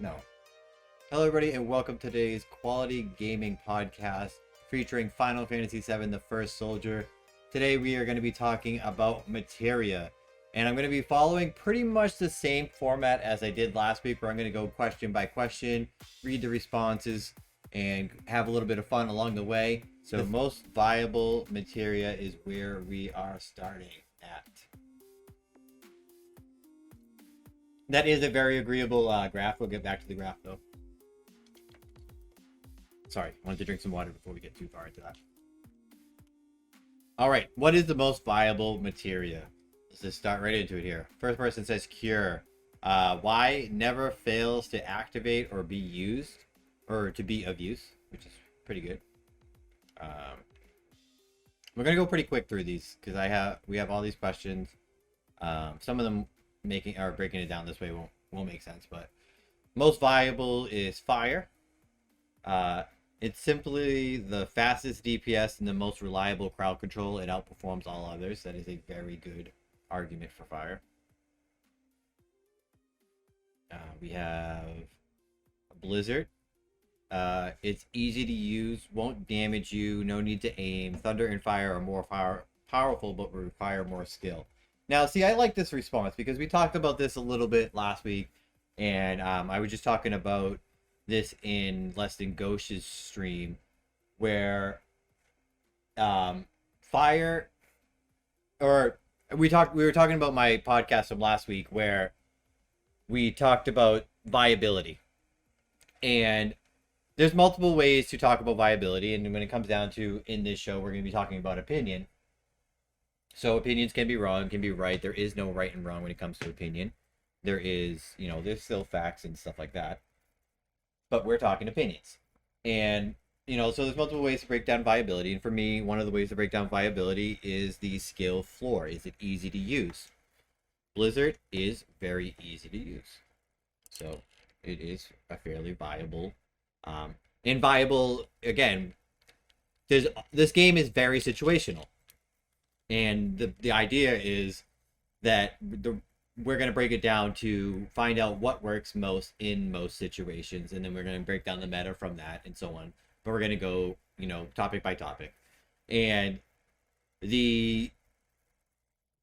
No. Hello, everybody, and welcome to today's Quality Gaming Podcast featuring Final Fantasy VII: The First Soldier. Today, we are going to be talking about Materia, and I'm going to be following pretty much the same format as I did last week, where I'm going to go question by question, read the responses, and have a little bit of fun along the way. So, most viable Materia is where we are starting at. That is a very agreeable graph. We'll get back to the graph, though. Sorry, I wanted to drink some water before we get too far into that. All right, what is the most viable Materia? Let's just start right into it here. First person says Cure. Y never fails to activate or be used, or to be of use, which is pretty good. We're gonna go pretty quick through these because we have all these questions. Some of them breaking it down this way won't make sense, but most viable is Fire. It's simply the fastest DPS and the most reliable crowd control. It outperforms all others. That is a very good argument for Fire. We have Blizzard. It's easy to use, won't damage you, no need to aim. Thunder and Fire are more powerful, but require more skill. Now, see, I like this response because we talked about this a little bit last week, and I was just talking about this in Less Than Ghost's stream, where Fire, or we were talking about my podcast from last week where we talked about viability, and there's multiple ways to talk about viability, and when it comes down to in this show, we're going to be talking about opinion. So opinions can be wrong, can be right. There is no right and wrong when it comes to opinion. There is, there's still facts and stuff like that. But we're talking opinions. And, so there's multiple ways to break down viability. And for me, one of the ways to break down viability is the skill floor. Is it easy to use? Blizzard is very easy to use. So it is a fairly viable. And viable, again, this game is very situational. And the idea is that we're going to break it down to find out what works most in most situations, and then we're going to break down the meta from that and so on. But we're going to go, topic by topic. And the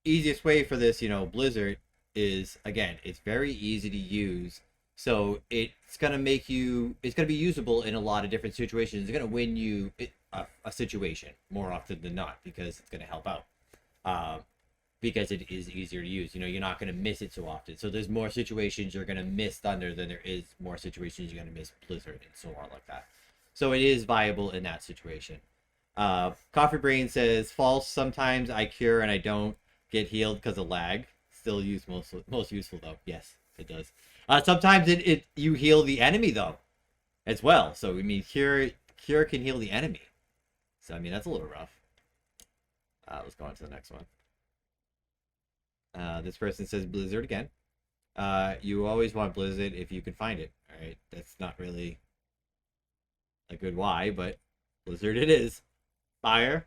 easiest way for this, Blizzard is, again, it's very easy to use. So it's going to be usable in a lot of different situations. It's going to win you a situation more often than not because it's going to help out. Because it is easier to use. You're not going to miss it so often. So there's more situations you're going to miss Thunder than there is more situations you're going to miss Blizzard and so on like that. So it is viable in that situation. Coffee Brain says, false. Sometimes I cure and I don't get healed because of lag. Still most useful though. Yes, it does. Sometimes you heal the enemy though, as well. So cure can heal the enemy. So that's a little rough. Let's go on to the next one. This person says Blizzard again. You always want Blizzard if you can find it. All right, that's not really a good why, but Blizzard it is. Fire.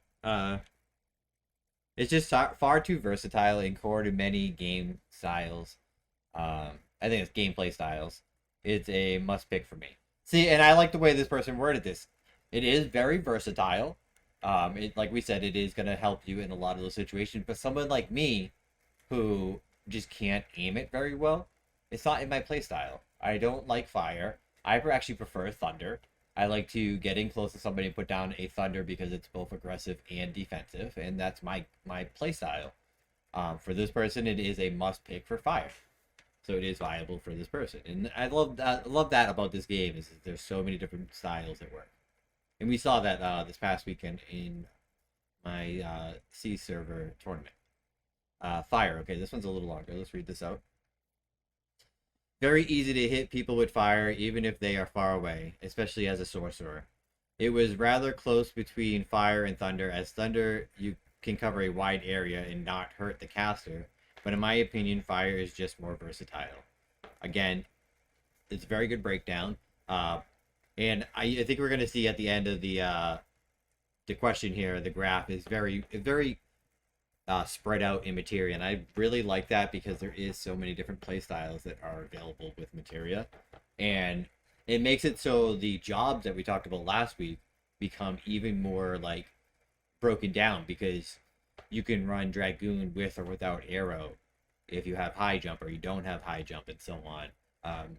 It's just far too versatile and core to many game styles. I think it's gameplay styles. It's a must pick for me. See, and I like the way this person worded this. It is very versatile. Like we said, it is going to help you in a lot of those situations. But someone like me, who just can't aim it very well, it's not in my playstyle. I don't like Fire. I actually prefer Thunder. I like to get in close to somebody and put down a Thunder because it's both aggressive and defensive, and that's my playstyle. For this person, it is a must pick for Fire. So it is viable for this person. And I love that about this game is that there's so many different styles that work. And we saw that this past weekend in my C server tournament. Fire. Okay, this one's a little longer. Let's read this out. Very easy to hit people with Fire, even if they are far away, especially as a sorcerer. It was rather close between Fire and Thunder, as Thunder you can cover a wide area and not hurt the caster, but in my opinion, Fire is just more versatile. Again, it's a very good breakdown. And I think we're going to see at the end of the question here, the graph is very spread out in Materia, and I really like that because there is so many different play styles that are available with Materia, and it makes it so the jobs that we talked about last week become even more like broken down because you can run Dragoon with or without arrow if you have high jump or you don't have high jump and so on.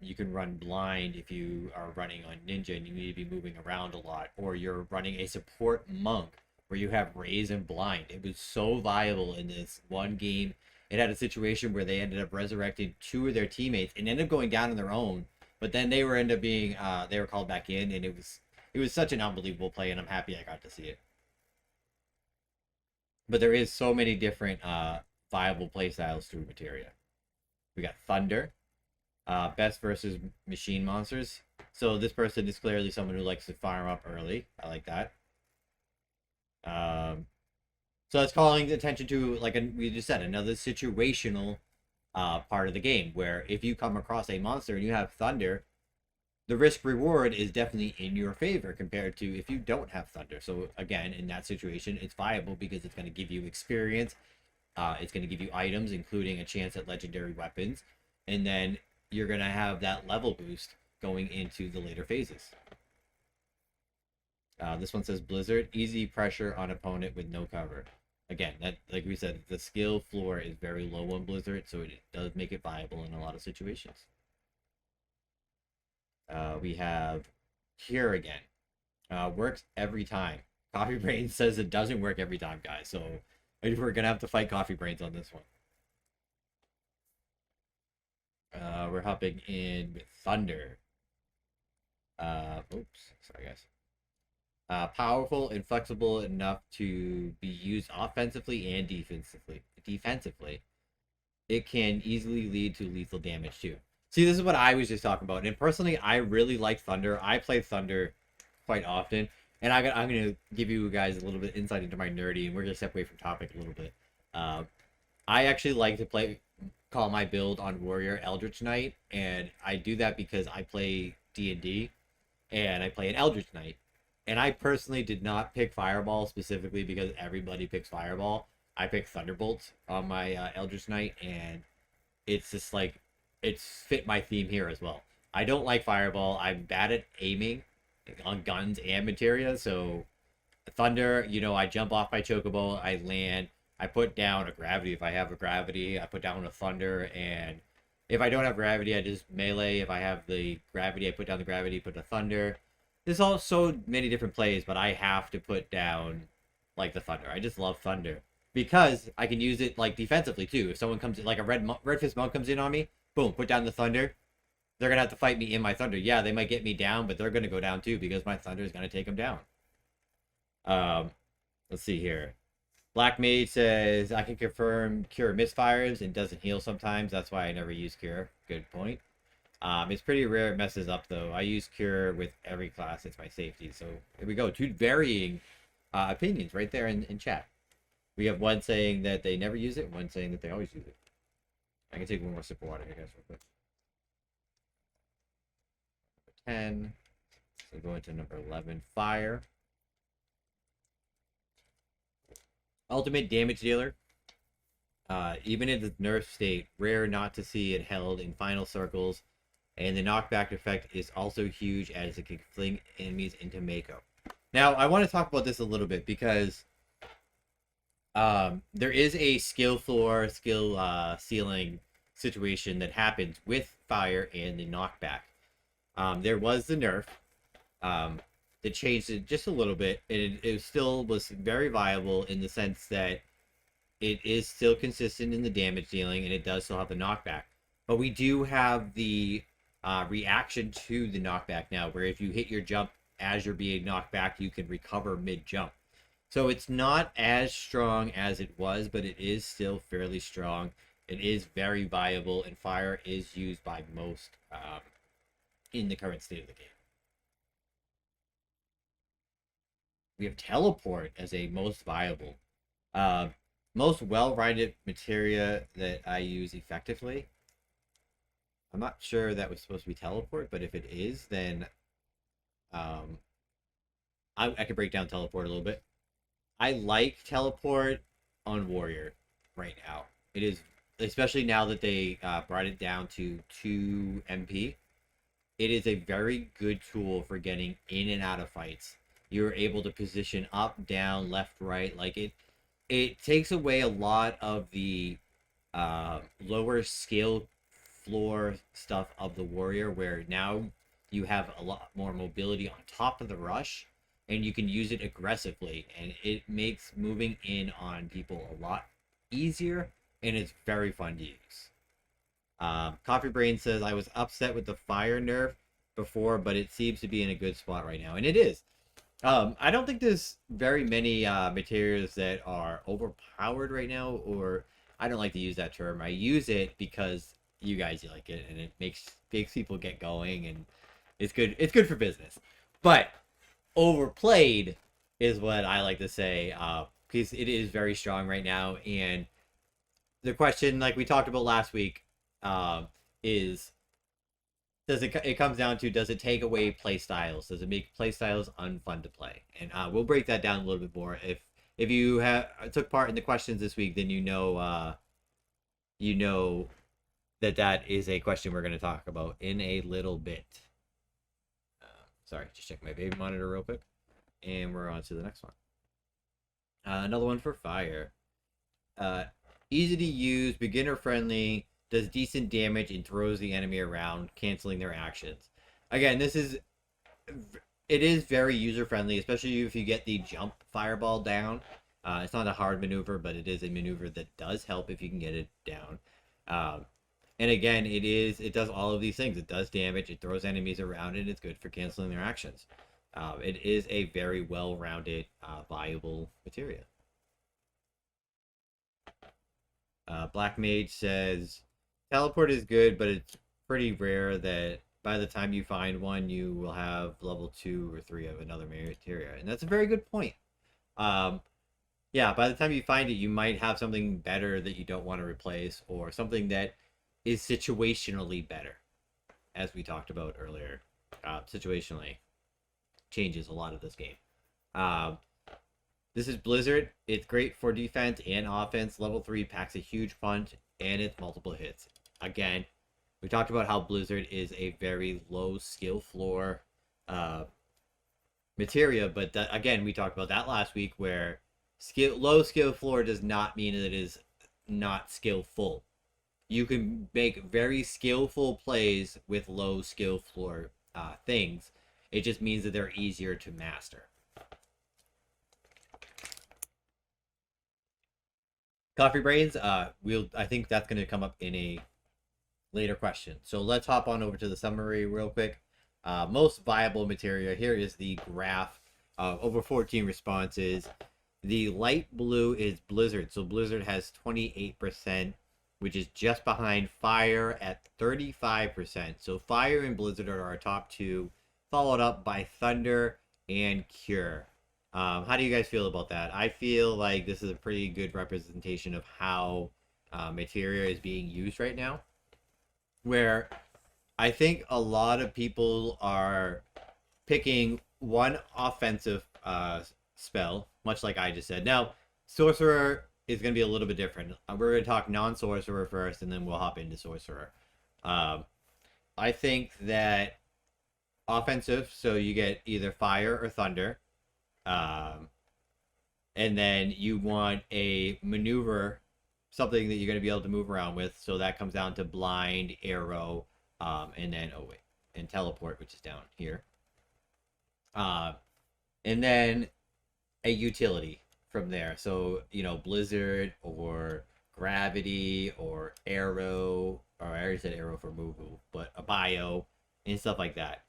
You can run blind if you are running on ninja and you need to be moving around a lot, or you're running a support monk where you have raise and blind. It was so viable in this one game. It had a situation where they ended up resurrecting two of their teammates and ended up going down on their own, but then they were end up being they were called back in, and it was such an unbelievable play, and I'm happy I got to see it. But there is so many different viable play styles through Materia. We got Thunder, best versus machine monsters. So this person is clearly someone who likes to farm up early. I like that. So it's calling attention to, like we just said, another situational part of the game where if you come across a monster and you have Thunder, the risk reward is definitely in your favor compared to if you don't have Thunder. So again, in that situation, it's viable because it's going to give you experience. It's going to give you items, including a chance at legendary weapons, and then you're going to have that level boost going into the later phases. This one says Blizzard, easy pressure on opponent with no cover. Again, that, like we said, the skill floor is very low on Blizzard, so it does make it viable in a lot of situations. We have Cure again. Works every time. Coffee Brains says it doesn't work every time, guys, so we're going to have to fight Coffee Brains on this one. We're hopping in with Thunder. Oops, sorry guys. Powerful and flexible enough to be used offensively and defensively. It can easily lead to lethal damage too. See, this is what I was just talking about. And personally, I really like Thunder. I play Thunder quite often. And I'm going to give you guys a little bit insight into my nerdy, and we're going to step away from topic a little bit. I actually like to call my build on Warrior Eldritch Knight, and I do that because I play D&D, and I play an Eldritch Knight. And I personally did not pick Fireball specifically because everybody picks Fireball. I picked Thunderbolt on my Eldritch Knight, and it's just like, it's fit my theme here as well. I don't like Fireball. I'm bad at aiming on guns and materia, so Thunder, I jump off my chocobo, I land, I put down a gravity if I have a gravity, I put down a Thunder, and if I don't have gravity, I just melee. If I have the gravity, I put down the gravity, put the Thunder. There's all so many different plays, but I have to put down, like, the Thunder. I just love Thunder. Because I can use it, like, defensively, too. If someone comes in, like a Red Fist Monk comes in on me, boom, put down the Thunder. They're going to have to fight me in my Thunder. Yeah, they might get me down, but they're going to go down, too, because my Thunder is going to take them down. Let's see here. Black Mage says, I can confirm Cure misfires and doesn't heal sometimes. That's why I never use Cure. Good point. It's pretty rare it messes up, though. I use Cure with every class. It's my safety. So, here we go. Two varying opinions right there in chat. We have one saying that they never use it, one saying that they always use it. I can take one more sip of water here, guys, real quick. 10. So go into number 11, Fire. Ultimate damage dealer. Even in the nerf state, rare not to see it held in final circles, and the knockback effect is also huge as it can fling enemies into Mako. Now, I want to talk about this a little bit because there is a skill floor, ceiling situation that happens with Fire and the knockback. There was the nerf. It changed it just a little bit, and it still was very viable in the sense that it is still consistent in the damage dealing, and it does still have the knockback. But we do have the reaction to the knockback now, where if you hit your jump as you're being knocked back, you can recover mid-jump. So it's not as strong as it was, but it is still fairly strong. It is very viable, and Fire is used by most in the current state of the game. We have Teleport as a most viable. Most well-rounded materia that I use effectively. I'm not sure that was supposed to be Teleport, but if it is, then I can break down Teleport a little bit. I like Teleport on Warrior. right now. It is, especially now that they brought it down to 2 MP. It is a very good tool for getting in and out of fights. You're able to position up, down, left, right. Like it takes away a lot of the lower skill floor stuff of the warrior, where now you have a lot more mobility on top of the rush, and you can use it aggressively, and it makes moving in on people a lot easier, and it's very fun to use. Coffee Brain says, I was upset with the Fire Nerf before, but it seems to be in a good spot right now. And it is. I don't think there's very many materials that are overpowered right now, or I don't like to use that term. I use it because you guys like it, and it makes people get going, and it's good. It's good for business. But overplayed is what I like to say, because it is very strong right now. And the question, like we talked about last week, is it comes down to, does it take away play styles? Does it make play styles unfun to play? And we'll break that down a little bit more. If you took part in the questions this week, then you know that is a question we're going to talk about in a little bit. Sorry, just check my baby monitor real quick, and we're on to the next one. Another one for Fire. Easy to use, beginner friendly, does decent damage, and throws the enemy around, canceling their actions. Again, it is very user friendly, especially if you get the jump fireball down. It's not a hard maneuver, but it is a maneuver that does help if you can get it down. And again, it does all of these things. It does damage, it throws enemies around, and it's good for canceling their actions. It is a very well-rounded, viable materia. Black Mage says, teleport is good, but it's pretty rare that by the time you find one, you will have level 2 or 3 of another materia. And that's a very good point. Yeah, by the time you find it, you might have something better that you don't want to replace, or something that is situationally better, as we talked about earlier. Situationally changes a lot of this game. This is Blizzard. It's great for defense and offense. Level 3 packs a huge punch, and it's multiple hits. Again, we talked about how Blizzard is a very low skill floor materia, but again, we talked about that last week, where low skill floor does not mean that it is not skillful. You can make very skillful plays with low skill floor things. It just means that they're easier to master. Coffee Brains, I think that's going to come up in a later question. So let's hop on over to the summary real quick. Most viable materia. Here is the graph. Over 14 responses. The light blue is Blizzard. So Blizzard has 28%, which is just behind Fire at 35%. So Fire and Blizzard are our top two, followed up by Thunder and Cure. How do you guys feel about that? I feel like this is a pretty good representation of how materia is being used right now, where I think a lot of people are picking one offensive spell, much like I just said. Now, Sorcerer is going to be a little bit different. We're going to talk non-Sorcerer first, and then we'll hop into Sorcerer. I think that offensive, so you get either Fire or Thunder. And then you want a maneuver, something that you're going to be able to move around with. So that comes down to Blind, Arrow, and then, and Teleport, which is down here. And then a utility from there. So, Blizzard or Gravity or Arrow, or I already said Arrow for move, but a Bio and stuff like that.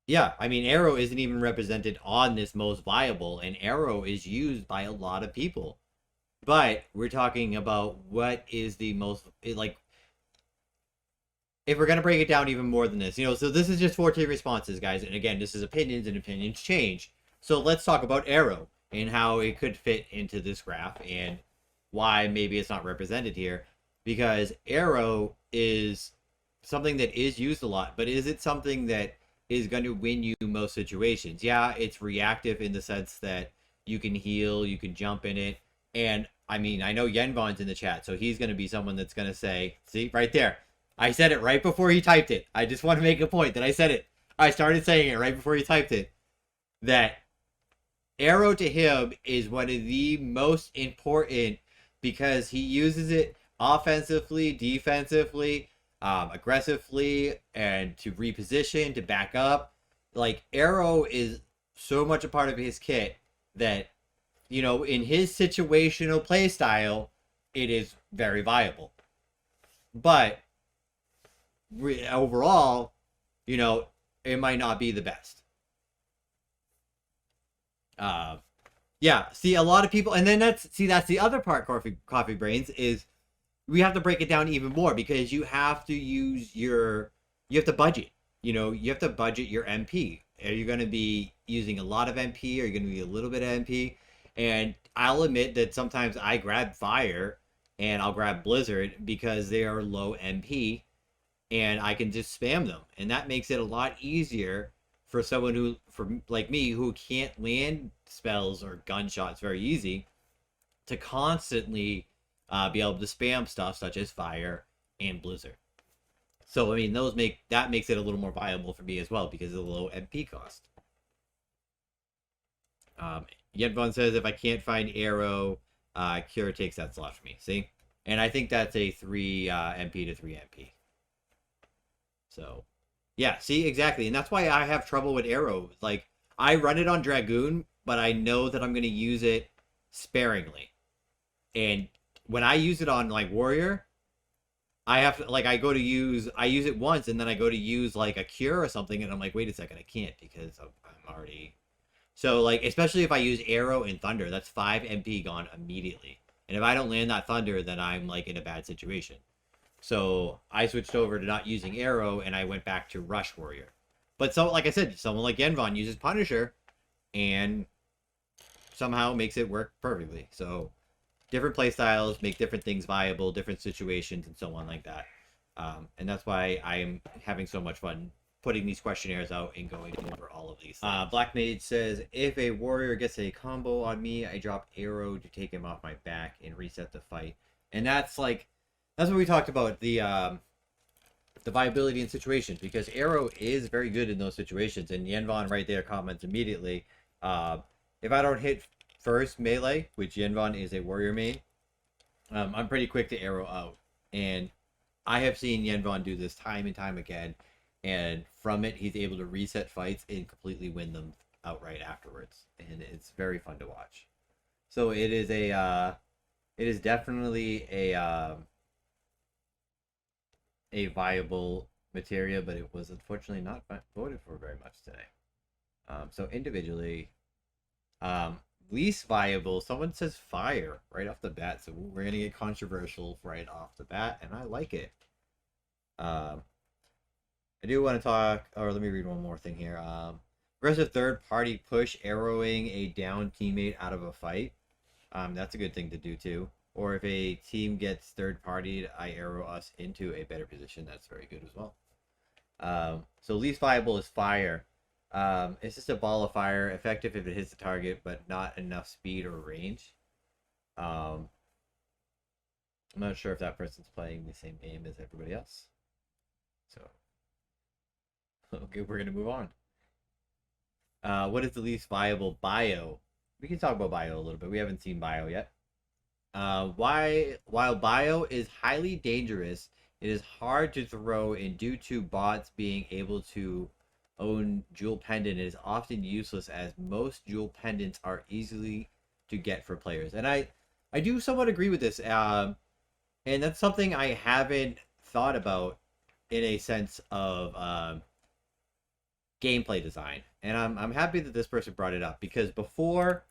Yeah, I mean, Arrow isn't even represented on this most viable, and Arrow is used by a lot of people. But we're talking about what is the most, like, if we're going to break it down even more than this, so this is just 14 responses, guys. And again, this is opinions, and opinions change. So let's talk about Arrow and how it could fit into this graph and why maybe it's not represented here. Because Arrow is something that is used a lot, but is it something that is going to win you most situations? Yeah, it's reactive in the sense that you can heal, you can jump in it, And I mean, I know Yenvon's in the chat, so he's going to be someone that's going to say, see, right there. I said it right before he typed it. I just want to make a point that I said it. I started saying it right before he typed it. That arrow to him is one of the most important because he uses it offensively, defensively, aggressively, and to reposition, to back up. Like, arrow is so much a part of his kit that, you know, in his situational play style, it is very viable. But overall, you know, it might not be the best. Yeah, see, a lot of people, and then that's the other part, coffee brains, is we have to break it down even more because you have to you have to budget. You know, you have to budget your MP. Are you going to be using a lot of MP? Are you going to be a little bit of MP? And I'll admit that sometimes I grab Fire and I'll grab Blizzard because they are low MP and I can just spam them. And that makes it a lot easier for someone who, like me, who can't land spells or gunshots very easy, to constantly be able to spam stuff such as Fire and Blizzard. So I mean, that makes it a little more viable for me as well because of the low MP cost. Yenvon says if I can't find arrow, Cure takes that slot for me. See, and I think that's a 3 MP to 3 MP. So. Yeah, see, exactly. And that's why I have trouble with arrow. Like, I run it on Dragoon, but I know that I'm going to use it sparingly. And when I use it on, like, Warrior, I have to, like, I use it once, and then I go to use, like, a Cure or something, and I'm like, wait a second, I can't, because I'm already... So, like, especially if I use arrow and thunder, that's 5 MP gone immediately. And if I don't land that thunder, then I'm, like, in a bad situation. So I switched over to not using arrow, and I went back to Rush Warrior. But so, like I said, someone like Yenvon uses Punisher, and somehow makes it work perfectly. So different playstyles make different things viable, different situations, and so on like that. And that's why I'm having so much fun putting these questionnaires out and going over all of these things. Black Mage says, if a warrior gets a combo on me, I drop arrow to take him off my back and reset the fight. And that's like... That's what we talked about, the viability in situations, because arrow is very good in those situations. And Yenvon right there comments immediately, if I don't hit first melee, which Yenvon is a warrior main, I'm pretty quick to arrow out. And I have seen Yenvon do this time and time again, and from it he's able to reset fights and completely win them outright afterwards. And it's very fun to watch. So it is definitely a viable materia, but it was unfortunately not voted for very much today. So individually, least viable, someone says Fire right off the bat, so we're gonna get controversial right off the bat, and I like it. I do want to talk, or let me read one more thing here. Aggressive third party push, arrowing a down teammate out of a fight. That's a good thing to do too. Or if a team gets third-partied, I arrow us into a better position. That's very good as well. So least viable is Fire. It's just a ball of fire, effective if it hits the target, but not enough speed or range. I'm not sure if that person's playing the same game as everybody else. So, okay, we're going to move on. What is the least viable bio? We can talk about bio a little bit. We haven't seen bio yet. While bio is highly dangerous, it is hard to throw, and due to bots being able to own jewel pendant, it is often useless as most jewel pendants are easily to get for players. And I do somewhat agree with this. And that's something I haven't thought about in a sense of gameplay design. And I'm happy that this person brought it up, because before,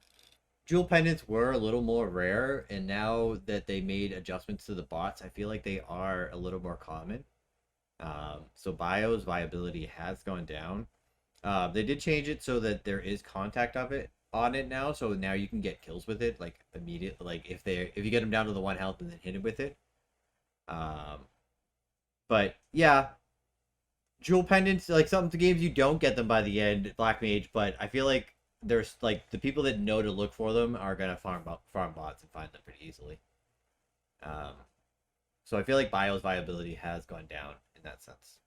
jewel pendants were a little more rare, and now that they made adjustments to the bots, I feel like they are a little more common. So bio's viability has gone down. They did change it so that there is contact of it on it now, so now you can get kills with it like immediately, like if you get them down to the 1 health and then hit it with it. But yeah, jewel pendants, like some games you don't get them by the end, Black Mage, but I feel like there's like the people that know to look for them are gonna farm bots and find them pretty easily. Um, so I feel like Bio's viability has gone down in that sense.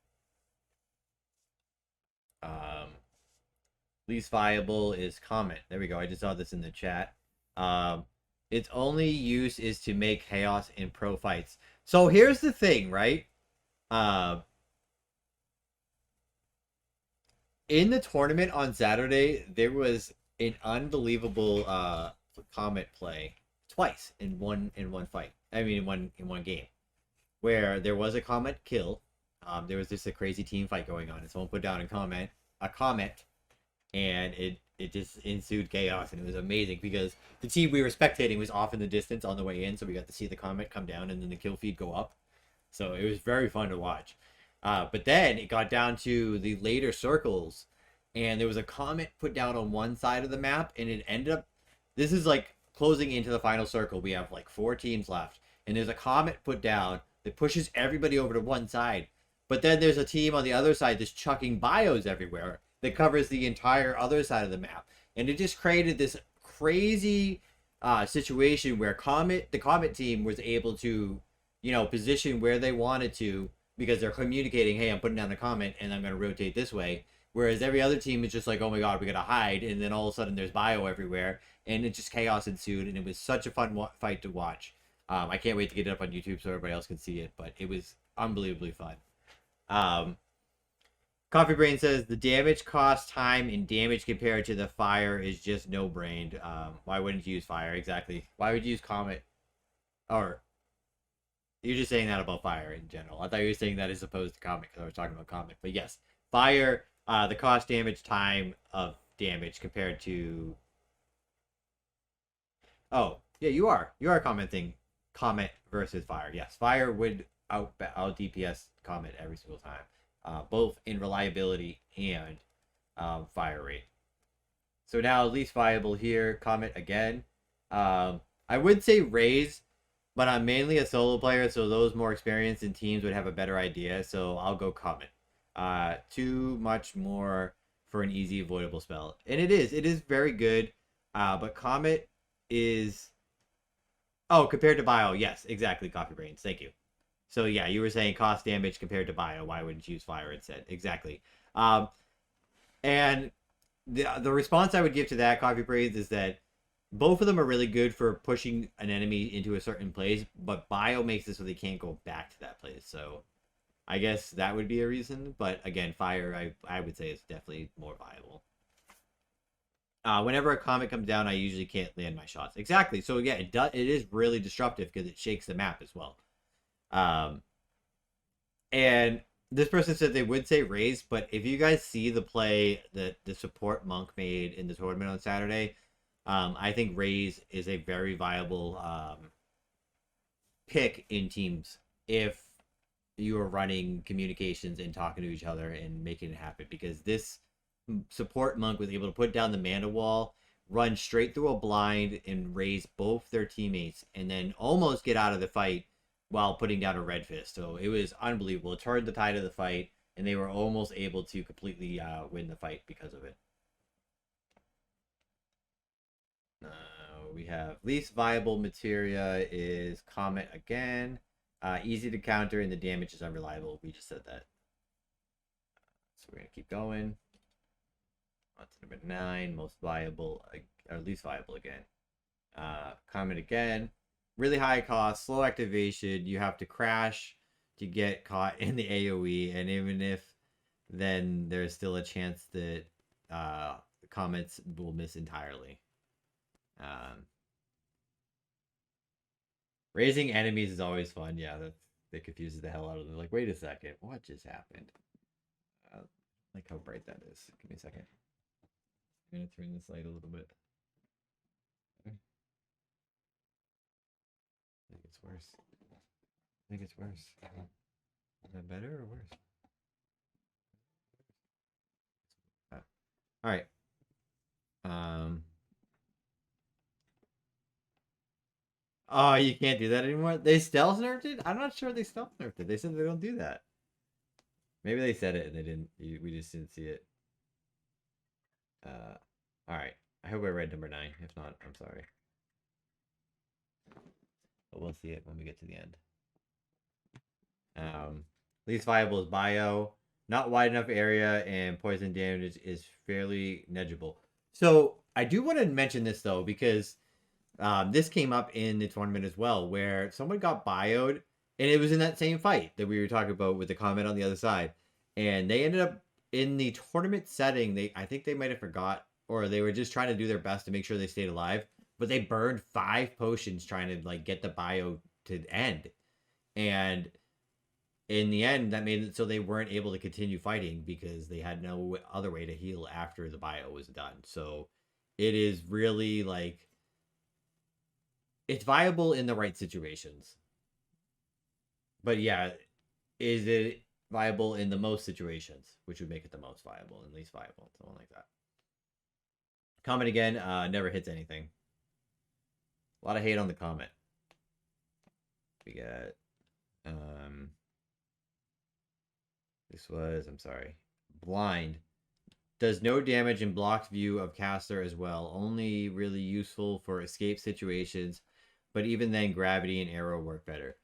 Least viable is Comet. There we go. I just saw this in the chat. Um, its only use is to make chaos in pro fights. So here's the thing, right? In the tournament on Saturday, there was an unbelievable Comet play twice in one fight. I mean, in one game, where there was a Comet kill. There was just a crazy team fight going on, and someone put down a Comet, and it just ensued chaos, and it was amazing because the team we were spectating was off in the distance on the way in, so we got to see the Comet come down and then the kill feed go up. So it was very fun to watch. But then it got down to the later circles, and there was a Comet put down on one side of the map, and it ended up. This is like closing into the final circle. We have like 4 teams left, and there's a Comet put down that pushes everybody over to one side. But then there's a team on the other side that's chucking bios everywhere that covers the entire other side of the map, and it just created this crazy situation where the Comet team was able to, position where they wanted to because they're communicating, hey, I'm putting down a Comet and I'm going to rotate this way. Whereas every other team is just like, oh my god, we got to hide, and then all of a sudden there's bio everywhere, and it just chaos ensued, and it was such a fun fight to watch. I can't wait to get it up on YouTube so everybody else can see it, but it was unbelievably fun. Coffee Brain says the damage cost, time, and damage compared to the fire is just no brained. Why wouldn't you use fire? Exactly. Why would you use Comet? Or you're just saying that about fire in general. I thought you were saying that as opposed to Comet because I was talking about Comet. But yes, fire, the cost, damage, time of damage compared to. Oh, yeah, you are. You are commenting Comet versus fire. Yes, fire would out DPS Comet every single time, both in reliability and fire rate. So now least viable here, Comet again. I would say Raze, but I'm mainly a solo player, so those more experienced in teams would have a better idea. So I'll go Comet. Too much more for an easy avoidable spell, and it is very good. But Comet is. Oh, compared to Bio, yes, exactly. Coffee Brains, thank you. So yeah, you were saying cost damage compared to Bio. Why wouldn't you use Fire instead? Exactly. And the response I would give to that, Coffee Brains, is that both of them are really good for pushing an enemy into a certain place, but Bio makes it so they can't go back to that place. So I guess that would be a reason. But again, Fire, I would say, is definitely more viable. Whenever a Comet comes down, I usually can't land my shots. Exactly. So yeah, it is really disruptive because it shakes the map as well. And this person said they would say Raze, but if you guys see the play that the support Monk made in the tournament on Saturday, I think Raze is a very viable pick in teams if you are running communications and talking to each other and making it happen, because this support Monk was able to put down the mana wall, run straight through a blind, and raise both their teammates, and then almost get out of the fight while putting down a red fist. So it was unbelievable. It turned the tide of the fight, and they were almost able to completely win the fight because of it. We have least viable Materia is Comet again. Easy to counter, and the damage is unreliable. We just said that. So we're going to keep going. On to number 9, most viable, or least viable again. Comet again. Really high cost, slow activation. You have to crash to get caught in the AoE, and even if then there's still a chance that Comets will miss entirely. Raising enemies is always fun. Yeah, that confuses the hell out of them. Like, wait a second, what just happened? Like how bright that is. Give me a second. I'm gonna turn this light a little bit. I think it's worse. I think it's worse. Is that better or worse? All right. Oh, you can't do that anymore? They stealth nerfed it? I'm not sure they stealth nerfed it. They said they don't do that. Maybe they said it and they didn't. We just didn't see it. All right. I hope I read number 9. If not, I'm sorry. But we'll see it when we get to the end. Least viable is bio. Not wide enough area and poison damage is fairly negligible. So I do want to mention this though because this came up in the tournament as well, where someone got bioed, and it was in that same fight that we were talking about with the comment on the other side, and they ended up in the tournament setting. I think they might have forgot, or they were just trying to do their best to make sure they stayed alive, but they burned 5 potions trying to like get the bio to end, and in the end that made it so they weren't able to continue fighting because they had no other way to heal after the bio was done. So it is really like it's viable in the right situations. But yeah, is it viable in the most situations, which would make it the most viable and least viable, something like that. Comment again, never hits anything. A lot of hate on the comment. We got this was, I'm sorry, blind. Does no damage in blocked view of caster as well. Only really useful for escape situations, but even then gravity and arrow work better.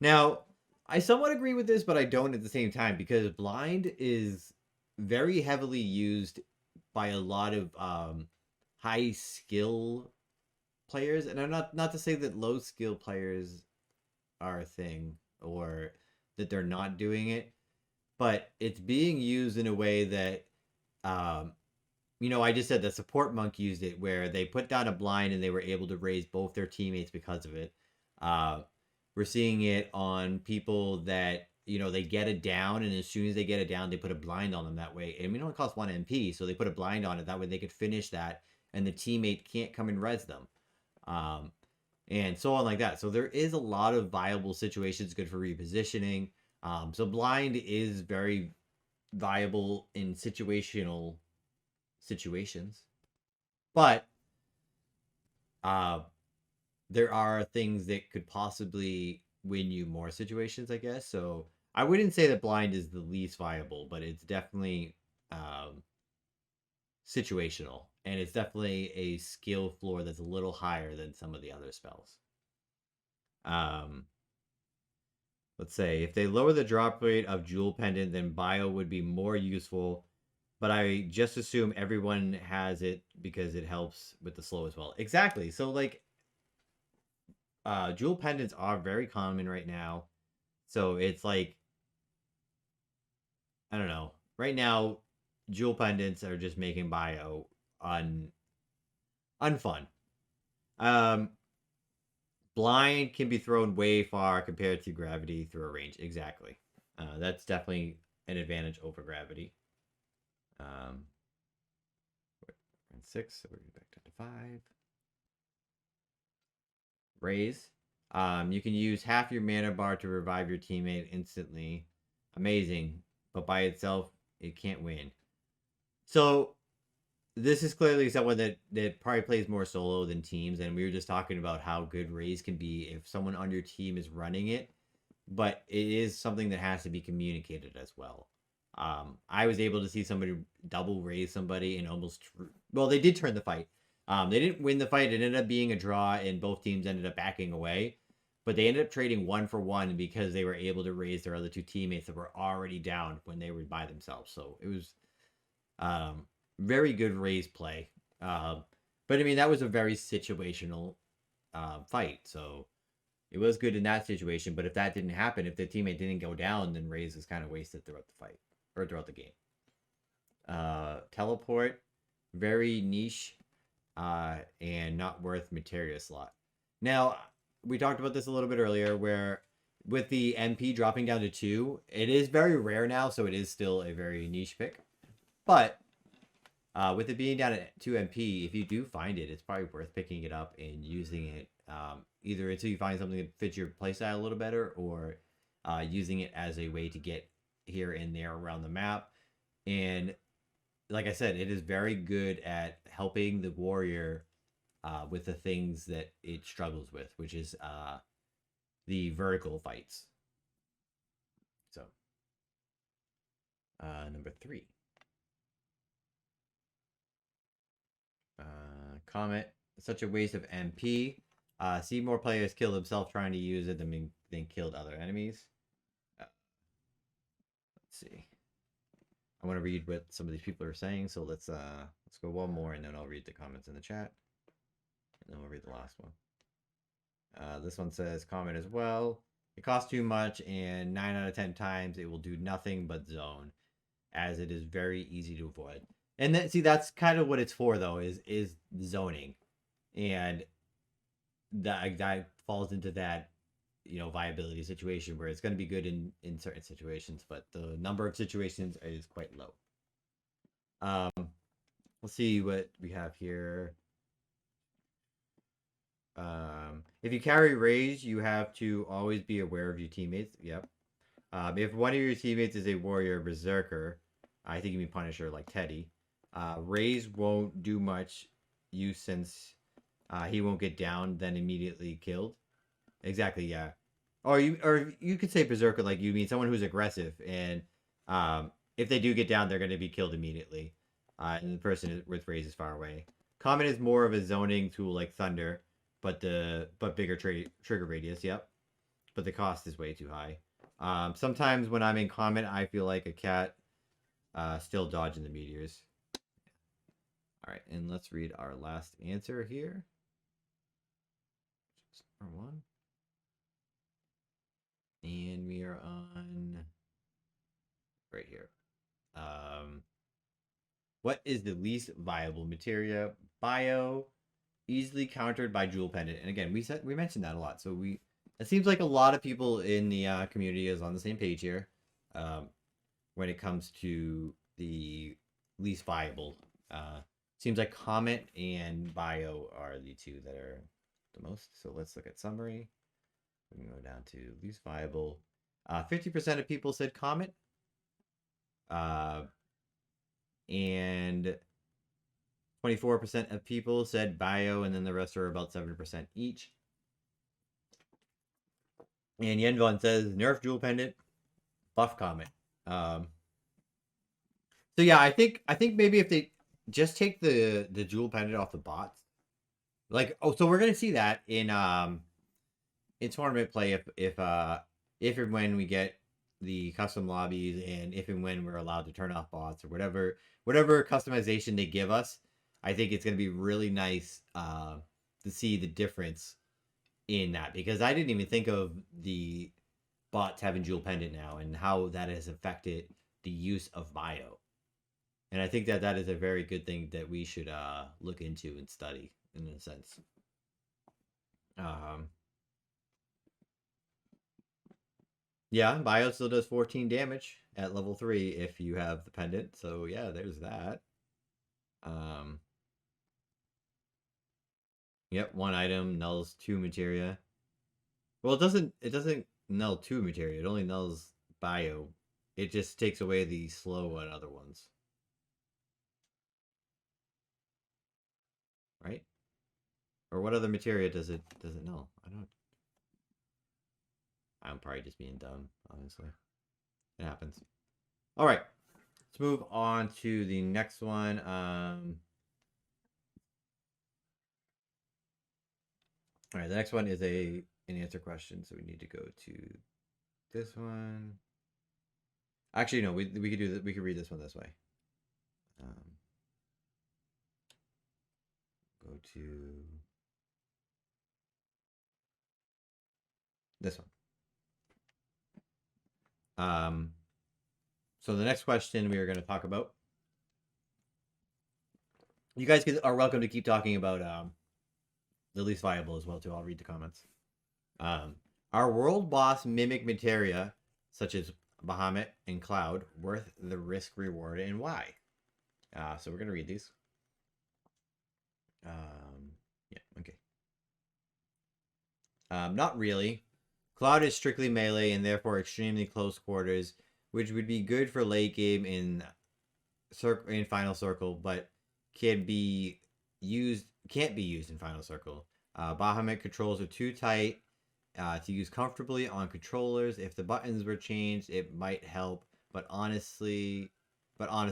Now, I somewhat agree with this, but I don't at the same time because blind is very heavily used by a lot of high skill players, and I'm not to say that low skill players are a thing or that they're not doing it, but it's being used in a way that I just said the support monk used it where they put down a blind and they were able to raise both their teammates because of it. We're seeing it on people that they get it down, and as soon as they get it down, they put a blind on them that way. And it only costs 1 MP, so they put a blind on it that way they could finish that, and the teammate can't come and res them, and so on like that. So there is a lot of viable situations, good for repositioning. So blind is very viable in situational situations, but there are things that could possibly win you more situations, I guess. So I wouldn't say that blind is the least viable, but it's definitely situational, and it's definitely a skill floor that's a little higher than some of the other spells. Let's say if they lower the drop rate of Jewel Pendant, then bio would be more useful, but I just assume everyone has it because it helps with the slow as well. Exactly. So like Jewel Pendants are very common right now. So it's like I don't know. Right now, Jewel Pendants are just making bio unfun. Um Blind can be thrown way far compared to gravity through a range. Exactly. That's definitely an advantage over gravity. Um, 6, so we're back down to 5. Raise. You can use half your mana bar to revive your teammate instantly. Amazing. But by itself, it can't win. So this is clearly someone that probably plays more solo than teams, and we were just talking about how good Raise can be if someone on your team is running it, but it is something that has to be communicated as well. I was able to see somebody double raise somebody and almost well, they did turn the fight. They didn't win the fight. It ended up being a draw, and both teams ended up backing away. But they ended up trading 1-for-1 because they were able to raise their other 2 teammates that were already down when they were by themselves. So it was very good raise play. But I mean, that was a very situational fight. So it was good in that situation. But if that didn't happen, if the teammate didn't go down, then raise is kind of wasted throughout the fight or throughout the game. Teleport, very niche and not worth Materia slot. Now, we talked about this a little bit earlier where with the MP dropping down to 2, it is very rare now, so it is still a very niche pick. But with it being down at 2 MP, if you do find it, it's probably worth picking it up and using it either until you find something that fits your playstyle a little better, or using it as a way to get here and there around the map. And like I said, it is very good at helping the warrior with the things that it struggles with, which is the vertical fights. So, number 3. comment. Such a waste of MP. See more players kill themselves trying to use it than killed other enemies. Let's see. I want to read what some of these people are saying, so let's go one more, and then I'll read the comments in the chat, and then we'll read the last one. This one says comment as well. It costs too much, and 9 out of 10 times it will do nothing but zone, as it is very easy to avoid. And then, see, that's kind of what it's for, though, is zoning, and that falls into that, you know, viability situation where it's going to be good in certain situations, but the number of situations is quite low. Let's see what we have here. If you carry rage, you have to always be aware of your teammates. Yep. If one of your teammates is a warrior berserker, I think you mean Punisher, like Teddy. Raze won't do much use since he won't get down, then immediately killed. Exactly, yeah. Or you could say berserker, like you mean someone who's aggressive, and if they do get down, they're going to be killed immediately. And the person with Raze is far away. Comet is more of a zoning tool like Thunder, but bigger trigger radius. Yep, but the cost is way too high. Sometimes when I'm in Comet, I feel like a cat still dodging the meteors. All right, and let's read our last answer here. Number 1. And we are on right here. What is the least viable materia? Bio, easily countered by Jewel Pendant. And again, we mentioned that a lot. So it seems like a lot of people in the community is on the same page here when it comes to the least viable. Seems like Comet and Bio are the two that are the most. So let's look at summary. We can go down to least viable. 50% of people said Comet. And 24% of people said Bio, and then the rest are about 7% each. And Yenvon says Nerf Jewel Pendant, buff Comet. So yeah, I think maybe if they just take the Jewel Pendant off the bots, like, oh, so we're gonna see that in tournament play if and when we get the custom lobbies, and if and when we're allowed to turn off bots or whatever customization they give us. I think it's going to be really nice to see the difference in that, because I didn't even think of the bots having Jewel Pendant now and how that has affected the use of Bio. And I think that is a very good thing that we should look into and study in a sense. Yeah, Bio still does 14 damage at level 3 if you have the pendant. So yeah, there's that. Yep, 1 item nulls 2 materia. Well, it doesn't null 2 materia. It only nulls Bio. It just takes away the slow on other ones. Right? Or what other materia does it null? I'm probably just being dumb, honestly. It happens. All right. Let's move on to the next one. All right, the next one is an answer question, so we need to go to this one. Actually, no, we could do that. We could read this one this way. Go to this one. So the next question we are going to talk about. You guys are welcome to keep talking about the least viable as well too. I'll read the comments. Are world boss mimic materia such as Bahamut and Cloud worth the risk reward, and why? So we're gonna read these. Yeah, okay. Not really. Cloud is strictly melee and therefore extremely close quarters, which would be good for late game in final circle, but can't be used in final circle. Bahamut controls are too tight to use comfortably on controllers. If the buttons were changed, it might help, but honest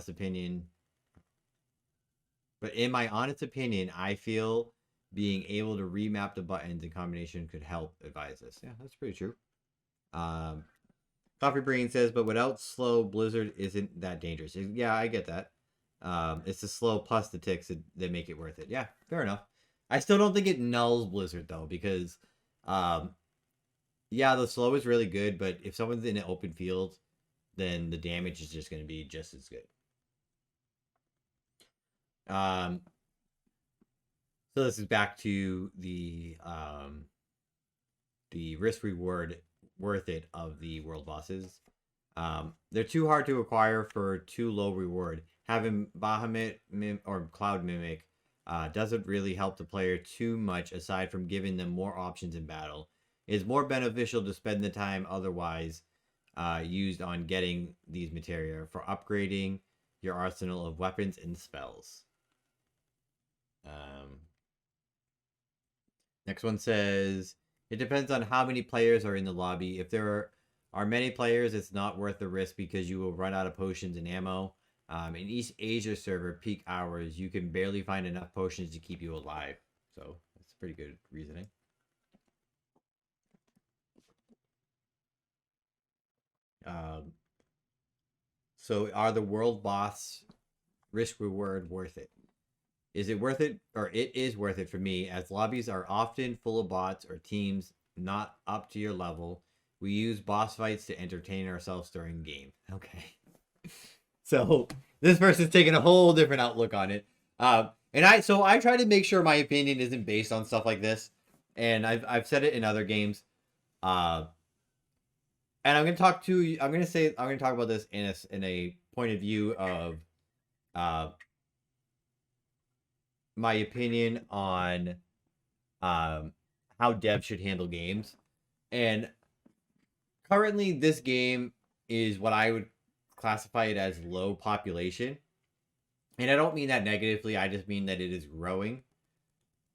opinion, But in my honest opinion, I feel being able to remap the buttons in combination could help advise this. Yeah, that's pretty true. Coffee Brain says, but without slow, Blizzard isn't that dangerous. Yeah, I get that. It's the slow plus the ticks that make it worth it. Yeah, fair enough. I still don't think it nulls Blizzard though, because yeah, the slow is really good, but if someone's in an open field, then the damage is just going to be just as good. So this is back to the risk reward worth it of the world bosses. They're too hard to acquire for too low reward. Having Bahamut or Cloud Mimic doesn't really help the player too much aside from giving them more options in battle. It's more beneficial to spend the time otherwise used on getting these materia for upgrading your arsenal of weapons and spells. Next one says, it depends on how many players are in the lobby. If there are many players, it's not worth the risk because you will run out of potions and ammo. In East Asia server, peak hours, you can barely find enough potions to keep you alive. So that's pretty good reasoning. So are the world boss risk reward worth it? Is it worth it? Or it is worth it for me, as lobbies are often full of bots or teams not up to your level. We use boss fights to entertain ourselves during game. Okay. So this person's taking a whole different outlook on it. And I try to make sure my opinion isn't based on stuff like this. And I've said it in other games. And I'm gonna talk about this in a point of view of my opinion on how devs should handle games. And currently this game is what I would classify it as low population. And I don't mean that negatively, I just mean that it is growing.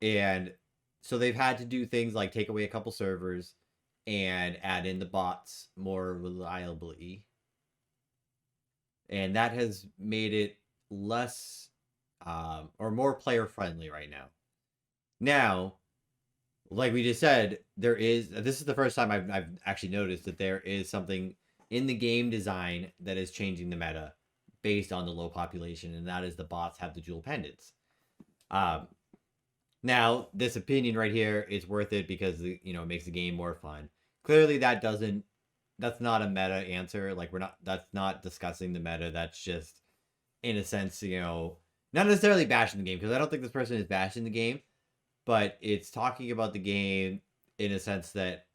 And so they've had to do things like take away a couple servers and add in the bots more reliably. And that has made it less or more player friendly right now. Now, like we just said, this is the first time I've actually noticed that there is something in the game design that is changing the meta based on the low population, and that is the bots have the dual pendants. Now, this opinion right here is worth it because it makes the game more fun. Clearly, that's not a meta answer. Like that's not discussing the meta. That's just, in a sense, not necessarily bashing the game, because I don't think this person is bashing the game, but it's talking about the game in a sense that,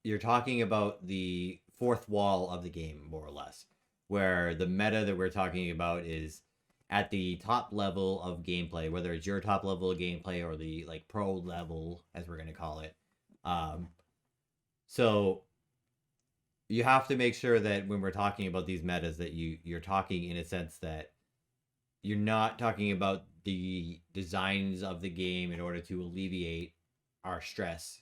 you're talking about the fourth wall of the game, more or less, where the meta that we're talking about is at the top level of gameplay, whether it's your top level of gameplay or the pro level, as we're going to call it. So you have to make sure that when we're talking about these metas that you're talking in a sense that you're not talking about the designs of the game in order to alleviate our stress.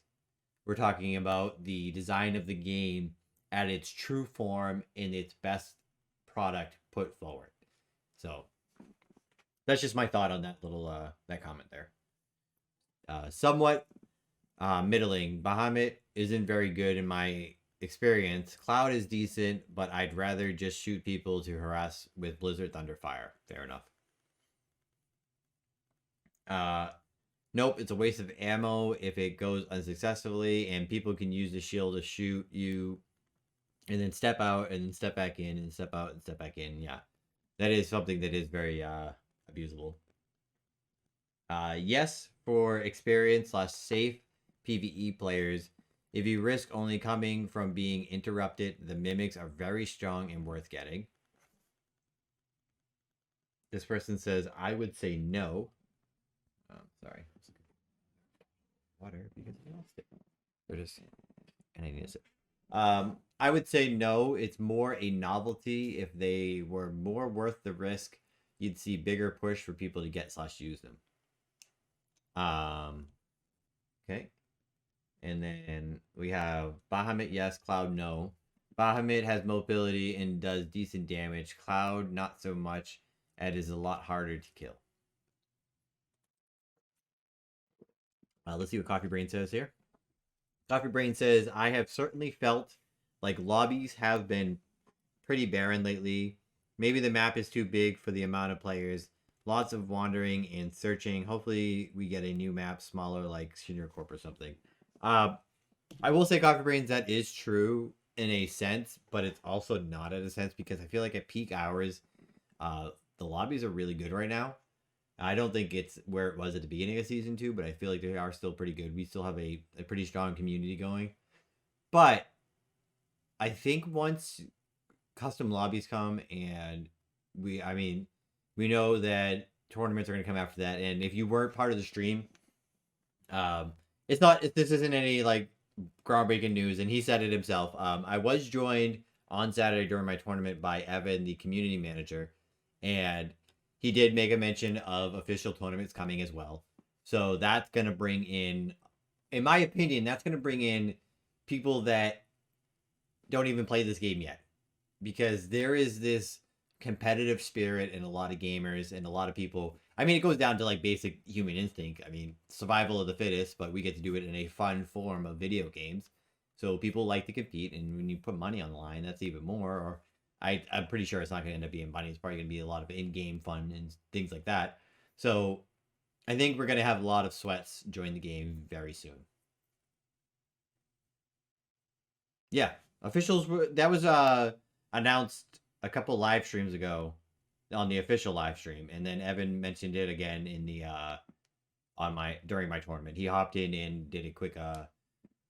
We're talking about the design of the game at its true form in its best product put forward. So that's just my thought on that little that comment there. Somewhat middling. Bahamut isn't very good in my experience. Cloud is decent, but I'd rather just shoot people to harass with Blizzard Thunderfire. Fair enough. Nope, it's a waste of ammo if it goes unsuccessfully, and people can use the shield to shoot you and then step out and then step back in and step out and step back in. Yeah, that is something that is very abusable. Yes, for experienced/safe PvE players, if you risk only coming from being interrupted, the mimics are very strong and worth getting. This person says, I would say no. Sorry. Water because I lost it. Or just, and I need it. I would say no. It's more a novelty. If they were more worth the risk, you'd see bigger push for people to get/use them. Okay. And then we have Bahamut, yes. Cloud, no. Bahamut has mobility and does decent damage. Cloud, not so much, and is a lot harder to kill. Let's see what Coffee Brain says here. Coffee Brain says, I have certainly felt like lobbies have been pretty barren lately. Maybe the map is too big for the amount of players. Lots of wandering and searching. Hopefully we get a new map smaller like Senior Corp or something. I will say, Coffee Brains, that is true in a sense, but it's also not in a sense because I feel like at peak hours, the lobbies are really good right now. I don't think it's where it was at the beginning of season 2, but I feel like they are still pretty good. We still have a pretty strong community going. But I think once custom lobbies come and we know that tournaments are going to come after that. And if you weren't part of the stream, this isn't any like groundbreaking news. And he said it himself. I was joined on Saturday during my tournament by Evan, the community manager, and he did make a mention of official tournaments coming as well. So that's going to bring in my opinion, that's going to bring in people that don't even play this game yet. Because there is this competitive spirit in a lot of gamers and a lot of people. I mean, it goes down to like basic human instinct. I mean, survival of the fittest, but we get to do it in a fun form of video games. So people like to compete, and when you put money on the line, that's even more. Or I'm pretty sure it's not going to end up being money. It's probably going to be a lot of in-game fun and things like that. So I think we're going to have a lot of sweats join the game very soon. Yeah, officials. That was announced a couple live streams ago on the official live stream, and then Evan mentioned it again in the during my tournament. He hopped in and did a quick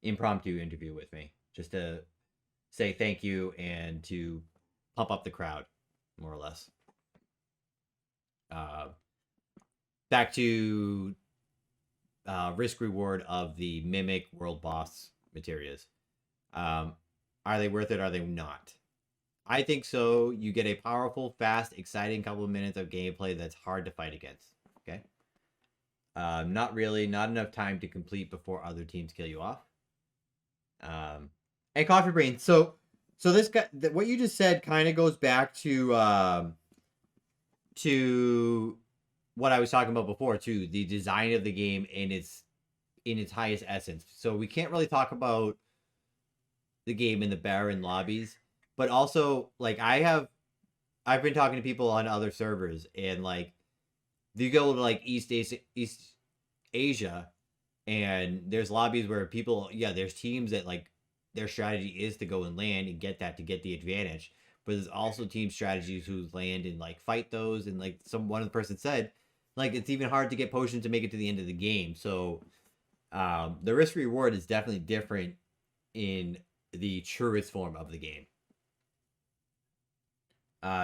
impromptu interview with me just to say thank you and to pump up the crowd, more or less. Back to risk reward of the Mimic World Boss Materias. Are they worth it? Are they not? I think so. You get a powerful, fast, exciting couple of minutes of gameplay that's hard to fight against. Okay. Not really. Not enough time to complete before other teams kill you off. And Coffee Brain. So this guy, what you just said, kind of goes back to what I was talking about before, too. The design of the game in its highest essence. So we can't really talk about the game in the barren lobbies, but also like I've been talking to people on other servers, and like you go to like East Asia, and there's lobbies where people, there's teams that like their strategy is to go and land and get that to get the advantage, but there's also team strategies who land and like fight those, and like one of the person said, like it's even hard to get potions to make it to the end of the game. So the risk reward is definitely different in the truest form of the game.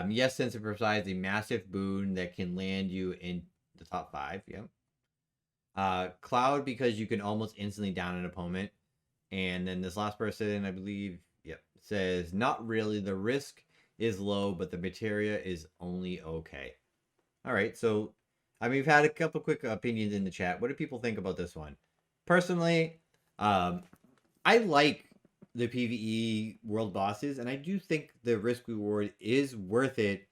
Yes, since it provides a massive boon that can land you in the top 5. Yep. Cloud, because you can almost instantly down an opponent. And then this last person, I believe, says, not really. The risk is low, but the materia is only okay. All right, so we've had a couple quick opinions in the chat. What do people think about this one? Personally, I like the PvE world bosses, and I do think the risk reward is worth it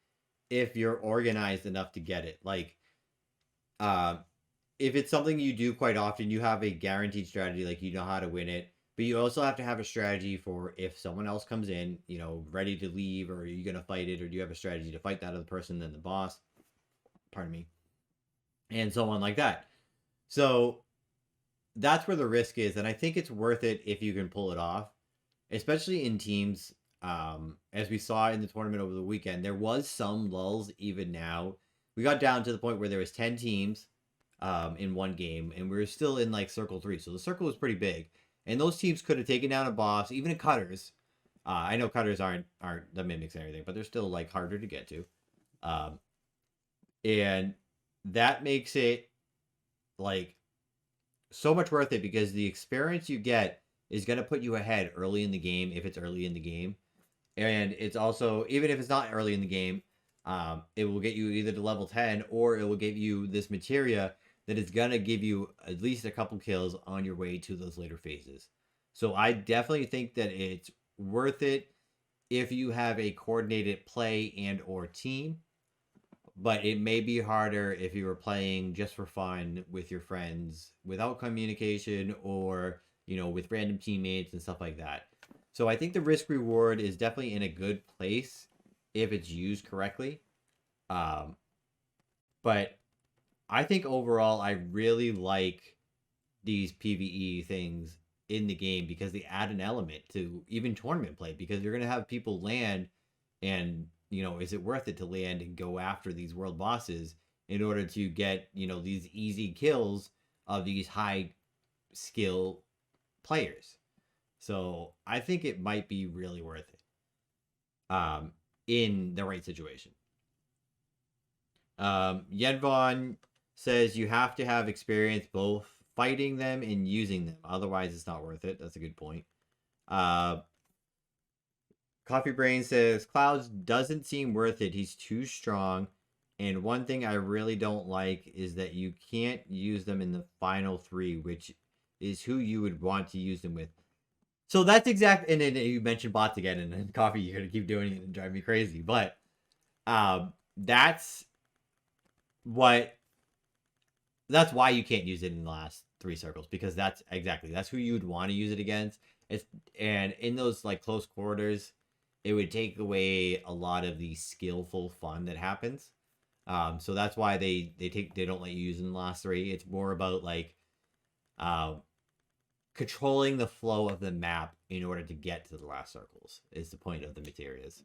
if you're organized enough to get it. Like, if it's something you do quite often, you have a guaranteed strategy, like you know how to win it, but you also have to have a strategy for if someone else comes in, ready to leave, or are you going to fight it, or do you have a strategy to fight that other person than the boss? Pardon me. And so on like that. So that's where the risk is, and I think it's worth it if you can pull it off. Especially in teams, as we saw in the tournament over the weekend, there was some lulls even now. We got down to the point where there was 10 teams in one game, and we were still in like circle 3. So the circle was pretty big, and those teams could have taken down a boss, even a cutters. I know cutters aren't the mimics and everything, but they're still like harder to get to. And that makes it like so much worth it because the experience you get is going to put you ahead early in the game if it's early in the game. And it's also, even if it's not early in the game, it will get you either to level 10 or it will give you this materia that is going to give you at least a couple kills on your way to those later phases. So I definitely think that it's worth it if you have a coordinated play and or team, but it may be harder if you were playing just for fun with your friends without communication, or with random teammates and stuff like that. So I think the risk reward is definitely in a good place if it's used correctly. But I think overall I really like these PvE things in the game because they add an element to even tournament play, because you're going to have people land, and is it worth it to land and go after these world bosses in order to get these easy kills of these high skill players. So I think it might be really worth it in the right situation. Yedvon says you have to have experience both fighting them and using them, otherwise it's not worth it. That's a good point. Coffee Brain says Clouds doesn't seem worth it. He's too strong. And one thing I really don't like is that you can't use them in the final 3, which is who you would want to use them with. So that's exact. And then you mentioned bots again, and then Coffee, you're gonna keep doing it and drive me crazy. But that's why you can't use it in the last 3 circles, because that's who you would want to use it against. And in those like close quarters, it would take away a lot of the skillful fun that happens. So that's why they don't let you use it in the last 3. It's more about like controlling the flow of the map in order to get to the last circles is the point of the Materias.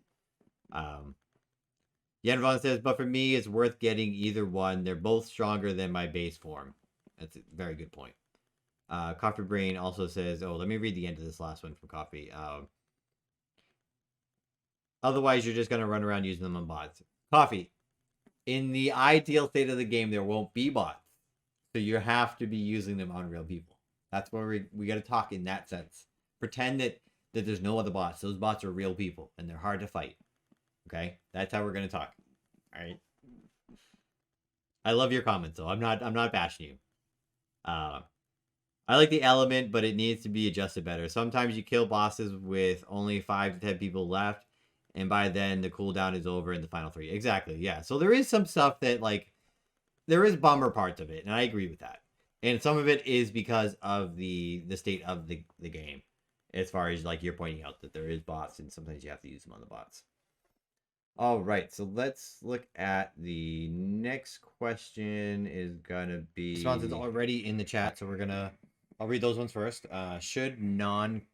Yanvon says, but for me, it's worth getting either one. They're both stronger than my base form. That's a very good point. Coffee Brain also says, let me read the end of this last one from Coffee. Otherwise, you're just going to run around using them on bots. Coffee, in the ideal state of the game, there won't be bots. So you have to be using them on real people. That's where we got to talk in that sense. Pretend that there's no other bots. Those bots are real people, and they're hard to fight. Okay? That's how we're going to talk. All right? I love your comments, though. I'm not bashing you. I like the element, but it needs to be adjusted better. Sometimes you kill bosses with only 5 to 10 people left, and by then the cooldown is over in the final 3. Exactly, yeah. So there is some stuff that, like, there is bummer parts of it, and I agree with that. And some of it is because of the state of the game, as far as, like, you're pointing out that there is bots, and sometimes you have to use them on the bots. All right, so let's look at the next question. Is gonna be responses already in the chat, so I'll read those ones first. Should non-combat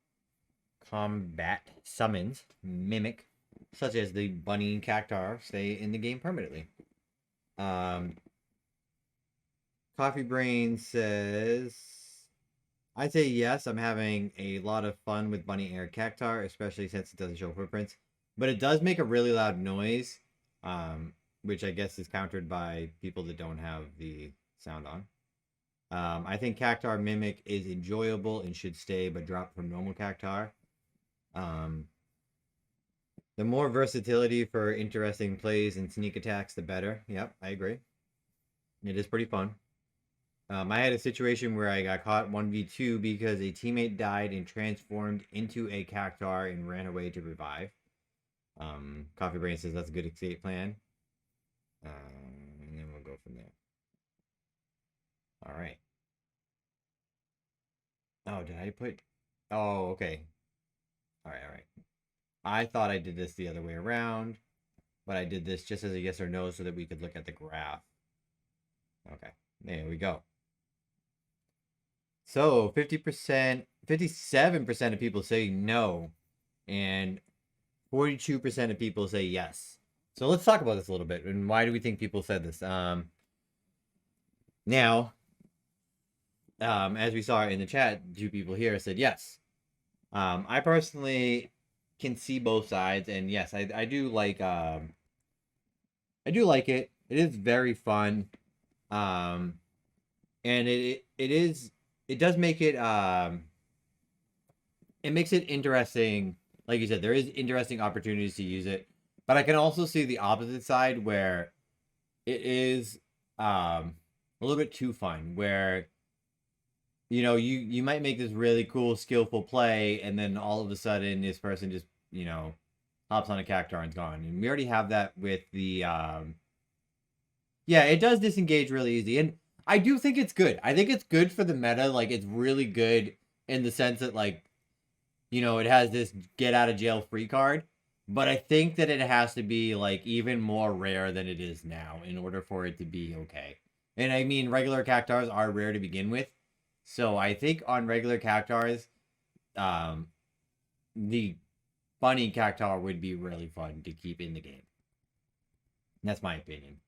summons mimic, such as the bunny and cactar, stay in the game permanently? Coffee Brain says, I'd say yes. I'm having a lot of fun with bunny and cactar, especially since it doesn't show footprints. But it does make a really loud noise, which I guess is countered by people that don't have the sound on. I think Cactar Mimic is enjoyable and should stay, but drop from normal Cactar. The more versatility for interesting plays and sneak attacks, the better. Yep, I agree. It is pretty fun. I had a situation where I got caught 1v2 because a teammate died and transformed into a Cactar and ran away to revive. Coffee Brain says that's a good escape plan. And then we'll go from there. All right. Oh, did I put... Oh, okay. All right. I thought I did this the other way around, but I did this just as a yes or no so that we could look at the graph. Okay, there we go. So 50%, 57% of people say no, and 42% of people say yes. So let's talk about this a little bit. And why do we think people said this? Now, as we saw in the chat, 2 people here said yes. I personally can see both sides, and yes, I do like it. It is very fun. And it does make it it makes it interesting. Like you said, there is interesting opportunities to use it, but I can also see the opposite side where it is a little bit too fun, where you might make this really cool skillful play, and then all of a sudden this person just hops on a cactuar and's gone. And we already have that with the yeah, it does disengage really easy. And I do think it's good. I think it's good for the meta. Like, it's really good in the sense that, like, you know, it has this get out of jail free card. But I think that it has to be, like, even more rare than it is now in order for it to be okay. And I mean, regular cactuars are rare to begin with. So I think on regular cactuars, the bunny cactuar would be really fun to keep in the game. That's my opinion.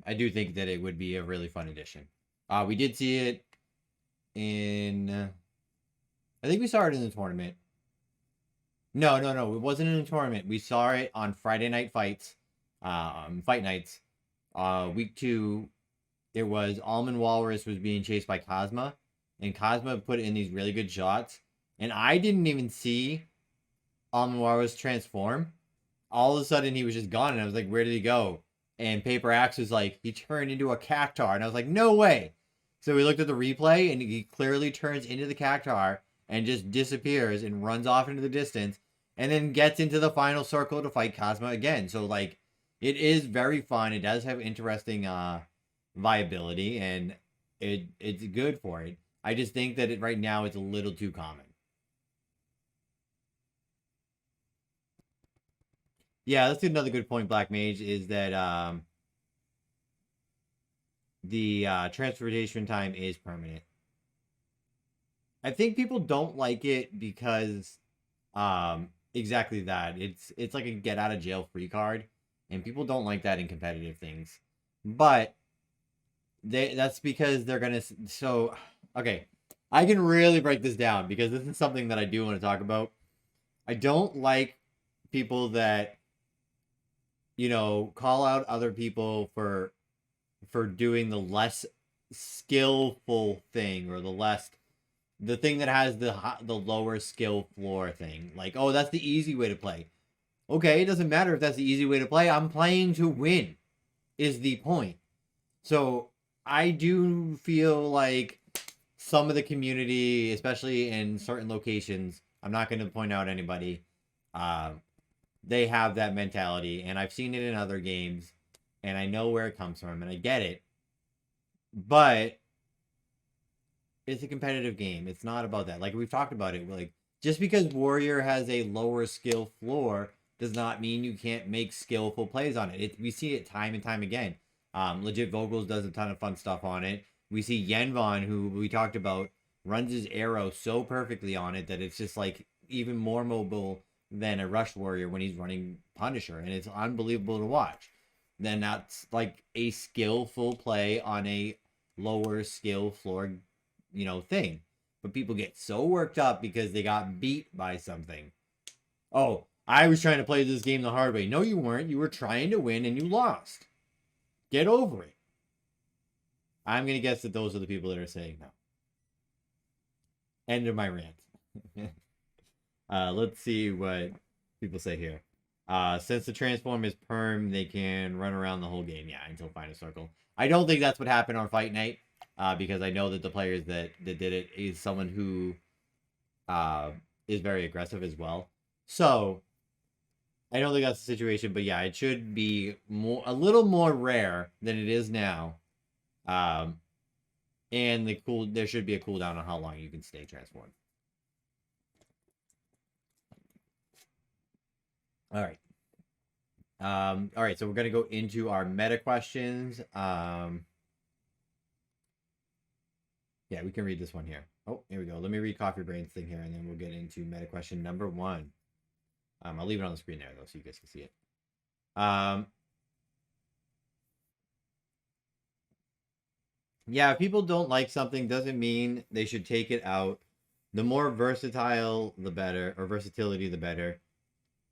I do think that it would be a really fun addition. We did see it in... I think we saw it in the tournament. No. It wasn't in the tournament. We saw it on Friday Night Fights. Fight Nights. Week 2, there was Almond Walrus was being chased by Cosma. And Cosma put in these really good shots. And I didn't even see Almond Walrus transform. All of a sudden, he was just gone. And I was like, where did he go? And Paper Axe was like, he turned into a cactuar. And I was like, no way. So we looked at the replay, and he clearly turns into the cactuar and just disappears and runs off into the distance and then gets into the final circle to fight Cosma again. So, like, it is very fun. It does have interesting viability, and it's good for it. I just think that right now it's a little too common. Yeah, that's another good point, Black Mage, is that the transportation time is permanent. I think people don't like it because exactly that. It's like a get out of jail free card, and people don't like that in competitive things. But that's because they're gonna okay. I can really break this down because this is something that I do want to talk about. I don't like people that, you know, call out other people for doing the less skillful thing, or the thing that has the lower skill floor thing. Like, oh, that's the easy way to play. Okay, it doesn't matter if that's the easy way to play. I'm playing to win is the point. So I do feel like some of the community, especially in certain locations, I'm not going to point out anybody, they have that mentality, and I've seen it in other games, and I know where it comes from, and I get it. But it's a competitive game. It's not about that. Like, we've talked about it. Like, just because Warrior has a lower skill floor does not mean you can't make skillful plays on it. We see it time and time again. Legit Vocals does a ton of fun stuff on it. We see Yenvon, who we talked about, runs his arrow so perfectly on it that it's just like even more mobile than a Rush Warrior when he's running Punisher, and it's unbelievable to watch. Then that's like a skillful play on a lower skill floor, you know, thing. But people get so worked up because they got beat by something. Oh, I was trying to play this game the hard way. No, you weren't. You were trying to win and you lost. Get over it. I'm going to guess that those are the people that are saying no. End of my rant. Let's see what people say here. Since the transform is perm, they can run around the whole game. Yeah, until final circle. I don't think that's what happened on Fight Night. Because I know that the players that did it is someone who is very aggressive as well. So I don't think that's the situation, but yeah, it should be a little more rare than it is now. And there should be a cooldown on how long you can stay transformed. All right. All right, so we're gonna go into our meta questions. Yeah, we can read this one here. Oh, here we go. Let me read Coffee Brain's thing here, and then we'll get into meta question number 1. I'll leave it on the screen there, though, so you guys can see it. Yeah, if people don't like something, doesn't mean they should take it out. The more versatile, the better, or versatility, the better.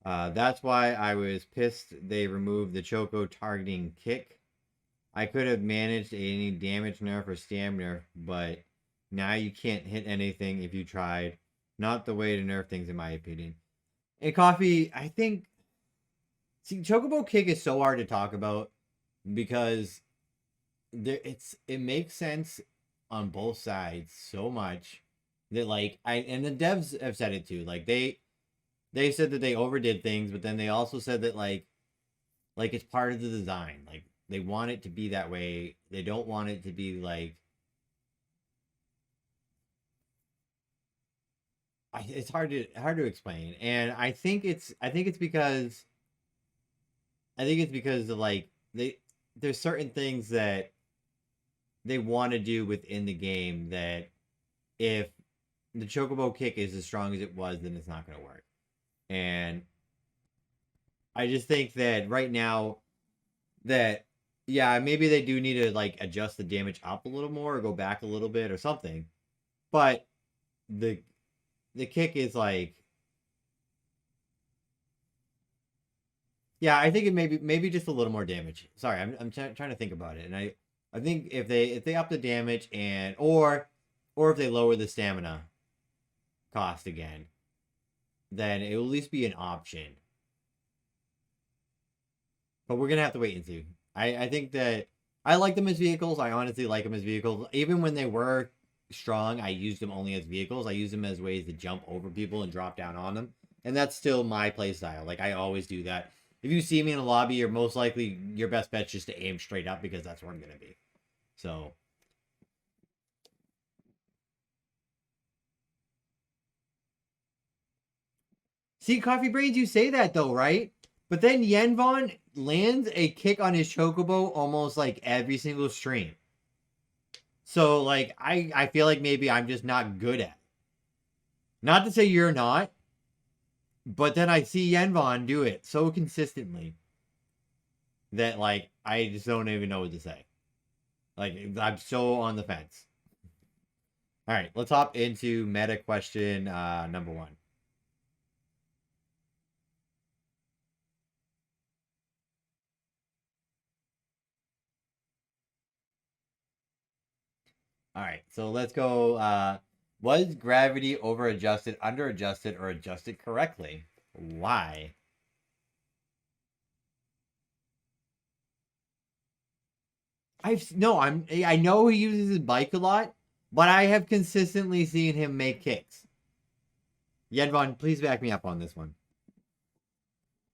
That's why I was pissed they removed the Choco targeting kick. I could have managed any damage nerf or stam nerf, but now you can't hit anything if you tried. Not the way to nerf things, in my opinion. And Coffee, I think... See, Chocobo kick is so hard to talk about because it makes sense on both sides so much that, like, and the devs have said it too. Like, they said that they overdid things, but then they also said that like it's part of the design. Like they want it to be that way. They don't want it to be like it's hard to explain. And I think it's because of like there's certain things that they want to do within the game that if the chocobo kick is as strong as it was, then it's not going to work. And I just think that right now that yeah, maybe they do need to like adjust the damage up a little more or go back a little bit or something. But the the kick is like yeah, I think it maybe just a little more damage. Sorry, I'm trying to think about it, and I think if they up the damage and or if they lower the stamina cost again, then it will at least be an option. But we're gonna have to wait and see. I think that I like them as vehicles. I honestly like them as vehicles. Even when they were strong, I used them only as vehicles. I used them as ways to jump over people and drop down on them, and that's still my play style. Like I always do that. If you see me in a lobby, you're most likely your best bet's just to aim straight up because that's where I'm gonna be. So see, Coffee Brains, you say that though, right? But then Yenvon lands a kick on his chocobo almost like every single stream. So like I feel like maybe I'm just not good at it. Not to say you're not, but then I see Yenvon do it so consistently that like I just don't even know what to say. Like I'm so on the fence. All right, let's hop into meta question number 1. All right, so let's go. Was gravity over adjusted, under adjusted, or adjusted correctly? Why? I know he uses his bike a lot, but I have consistently seen him make kicks. Yenvon, please back me up on this one.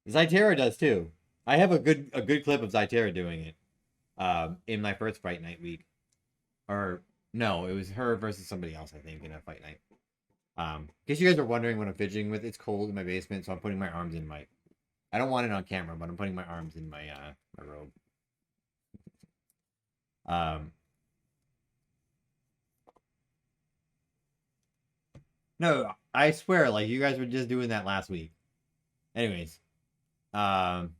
Zytera does too. I have a good clip of Zytera doing it. In my first fight night week, or no, it was her versus somebody else. I think in a fight night. In case you guys are wondering what I'm fidgeting with, it's cold in my basement, so I'm putting my arms in my. I don't want it on camera, but I'm putting my arms in my my robe. Um, no, I swear, like you guys were just doing that last week. Anyways, um,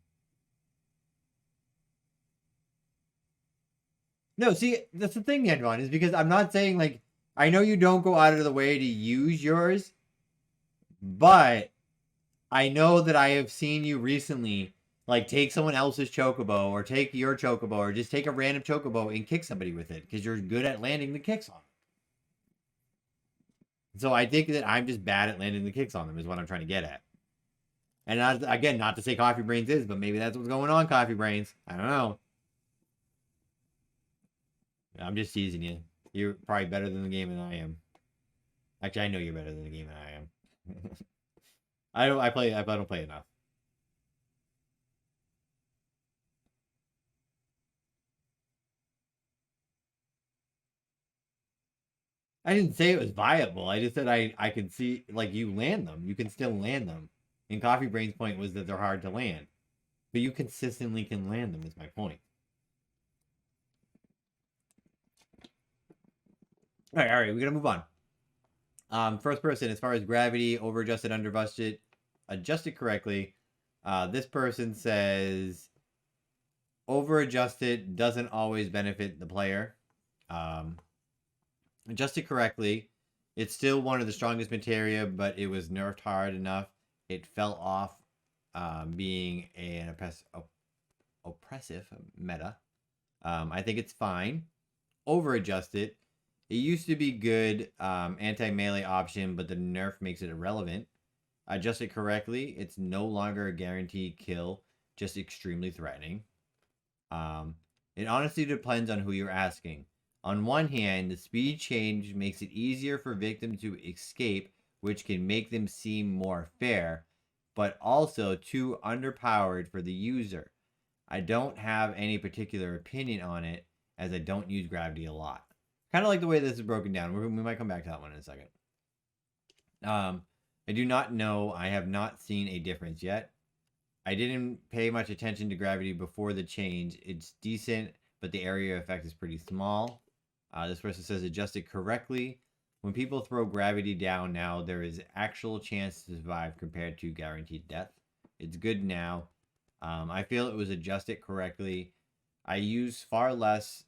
no, see, that's the thing, Edron, is because I'm not saying like I know you don't go out of the way to use yours, but I know that I have seen you recently like take someone else's chocobo or take your chocobo or just take a random chocobo and kick somebody with it because you're good at landing the kicks on them. So I think that I'm just bad at landing the kicks on them is what I'm trying to get at. And not, again, not to say Coffee Brains is, but maybe that's what's going on, Coffee Brains. I don't know. I'm just teasing you. You're probably better than the game than I am. Actually, I know you're better than the game than I am. I don't play enough. I didn't say it was viable. I just said I can see like you land them. You can still land them. And Coffee Brain's point was that they're hard to land. But you consistently can land them is my point. All right, we're gonna move on. First person, as far as gravity, over adjusted, under adjusted, adjusted correctly. This person says over adjusted doesn't always benefit the player. Adjusted correctly, it's still one of the strongest materia, but it was nerfed hard enough. It fell off being an oppressive meta. I think it's fine. Over adjusted. It used to be good anti-melee option, but the nerf makes it irrelevant. Adjusted correctly, it's no longer a guaranteed kill, just extremely threatening. It honestly depends on who you're asking. On one hand, the speed change makes it easier for victims to escape, which can make them seem more fair. but also too underpowered for the user. I don't have any particular opinion on it, as I don't use gravity a lot. Kind of like the way this is broken down. We might come back to that one in a second. I do not know. I have not seen a difference yet. I didn't pay much attention to gravity before the change. It's decent, but the area effect is pretty small. This person says adjust it correctly. When people throw gravity down now, there is actual chance to survive compared to guaranteed death. It's good now. I feel it was adjusted correctly. I use far less.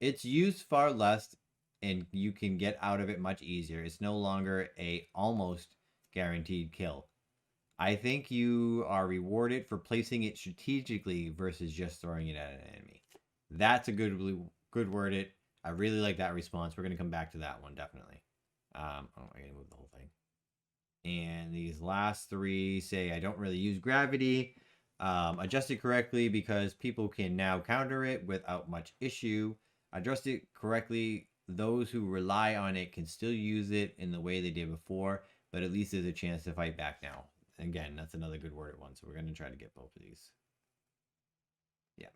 It's used far less, and you can get out of it much easier. It's no longer a almost guaranteed kill. I think you are rewarded for placing it strategically versus just throwing it at an enemy. That's a good worded. I really like that response. We're going to come back to that one, definitely. I'm going to move the whole thing. And these last three say I don't really use gravity. Adjust it correctly because people can now counter it without much issue. Adjust it correctly. Those who rely on it can still use it in the way they did before, but at least there's a chance to fight back now. Again, that's another good worded one, so we're going to try to get both of these. Yeah.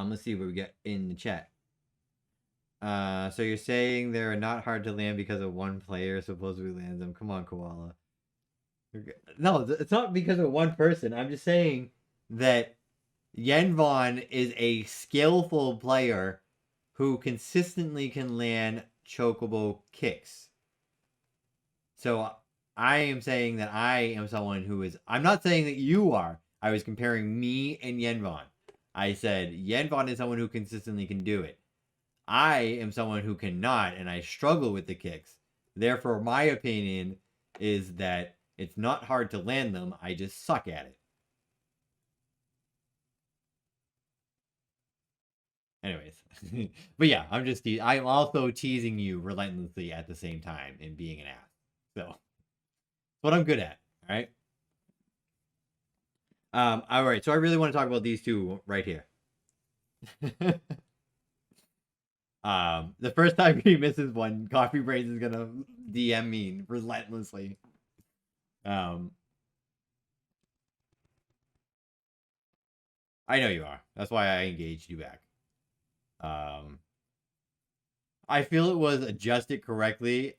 Let's see what we get in the chat. So you're saying they're not hard to land because of one player supposedly lands them. Come on, Koala. No, it's not because of one person. I'm just saying that Yenvon is a skillful player who consistently can land chocobo kicks. So I am saying that I am someone who is... I'm not saying that you are. I was comparing me and Yenvon. I said Yenvon is someone who consistently can do it. I am someone who cannot, and I struggle with the kicks. Therefore, my opinion is that it's not hard to land them. I just suck at it. Anyways. But yeah, I'm also teasing you relentlessly at the same time and being an ass. So, what I'm good at, all right? All right, so I really want to talk about these two right here. The first time he misses one, Coffee Brains is gonna DM me relentlessly. I know you are. That's why I engaged you back. I feel it was adjusted correctly.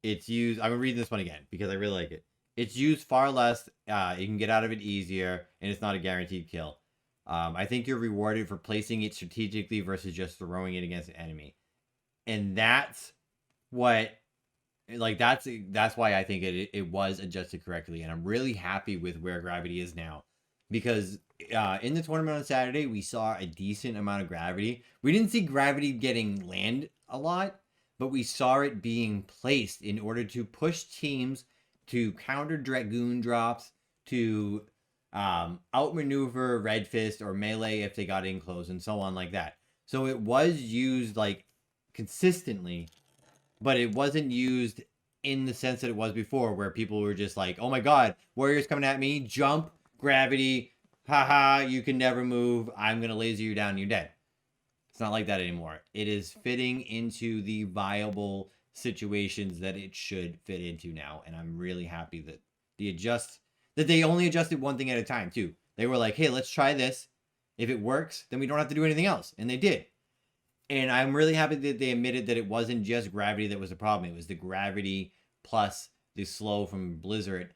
It's used. I'm reading this one again because I really like it. It's used far less. You can get out of it easier, and it's not a guaranteed kill. I think you're rewarded for placing it strategically versus just throwing it against an enemy, and that's what, like, that's why I think it was adjusted correctly, and I'm really happy with where gravity is now, because in the tournament on Saturday we saw a decent amount of gravity. We didn't see gravity getting land a lot, but we saw it being placed in order to push teams to counter Dragoon drops, to outmaneuver Red Fist or melee if they got in close, and so on like that. So it was used like consistently, but it wasn't used in the sense that it was before, where people were just like, oh my god, warrior's coming at me, jump, gravity, haha, you can never move, I'm gonna laser you down, you're dead. It's not like that anymore. It is fitting into the viable situations that it should fit into now, and I'm really happy that they only adjusted one thing at a time too. They were like, hey, let's try this. If it works, then we don't have to do anything else, and they did. And I'm really happy that they admitted that it wasn't just gravity that was the problem. It was the gravity plus the slow from Blizzard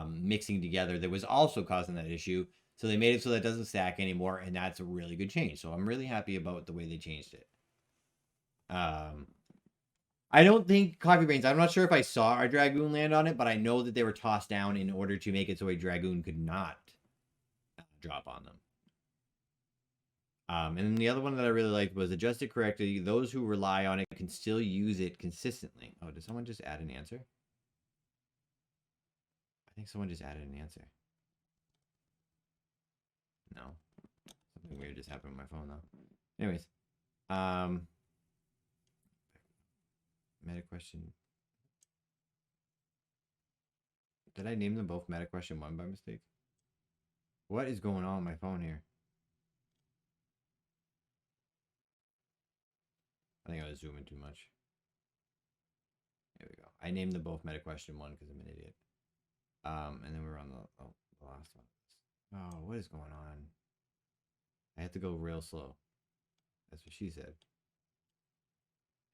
mixing together that was also causing that issue. So they made it so that it doesn't stack anymore, and that's a really good change. So I'm really happy about the way they changed it. I don't think Coffee Brains, I'm not sure if I saw a Dragoon land on it, but I know that they were tossed down in order to make it so a Dragoon could not drop on them. And then the other one that I really liked was adjusted correctly. Those who rely on it can still use it consistently. Oh, did someone just add an answer? I think someone just added an answer. No. Something weird just happened with my phone, though. Anyways. Meta question. Did I name them both Meta question 1 by mistake? What is going on my phone here? I think I was zooming too much. There we go. I named them both Meta question 1 because I'm an idiot. And then we're on the last one. Oh, what is going on? I have to go real slow. That's what she said.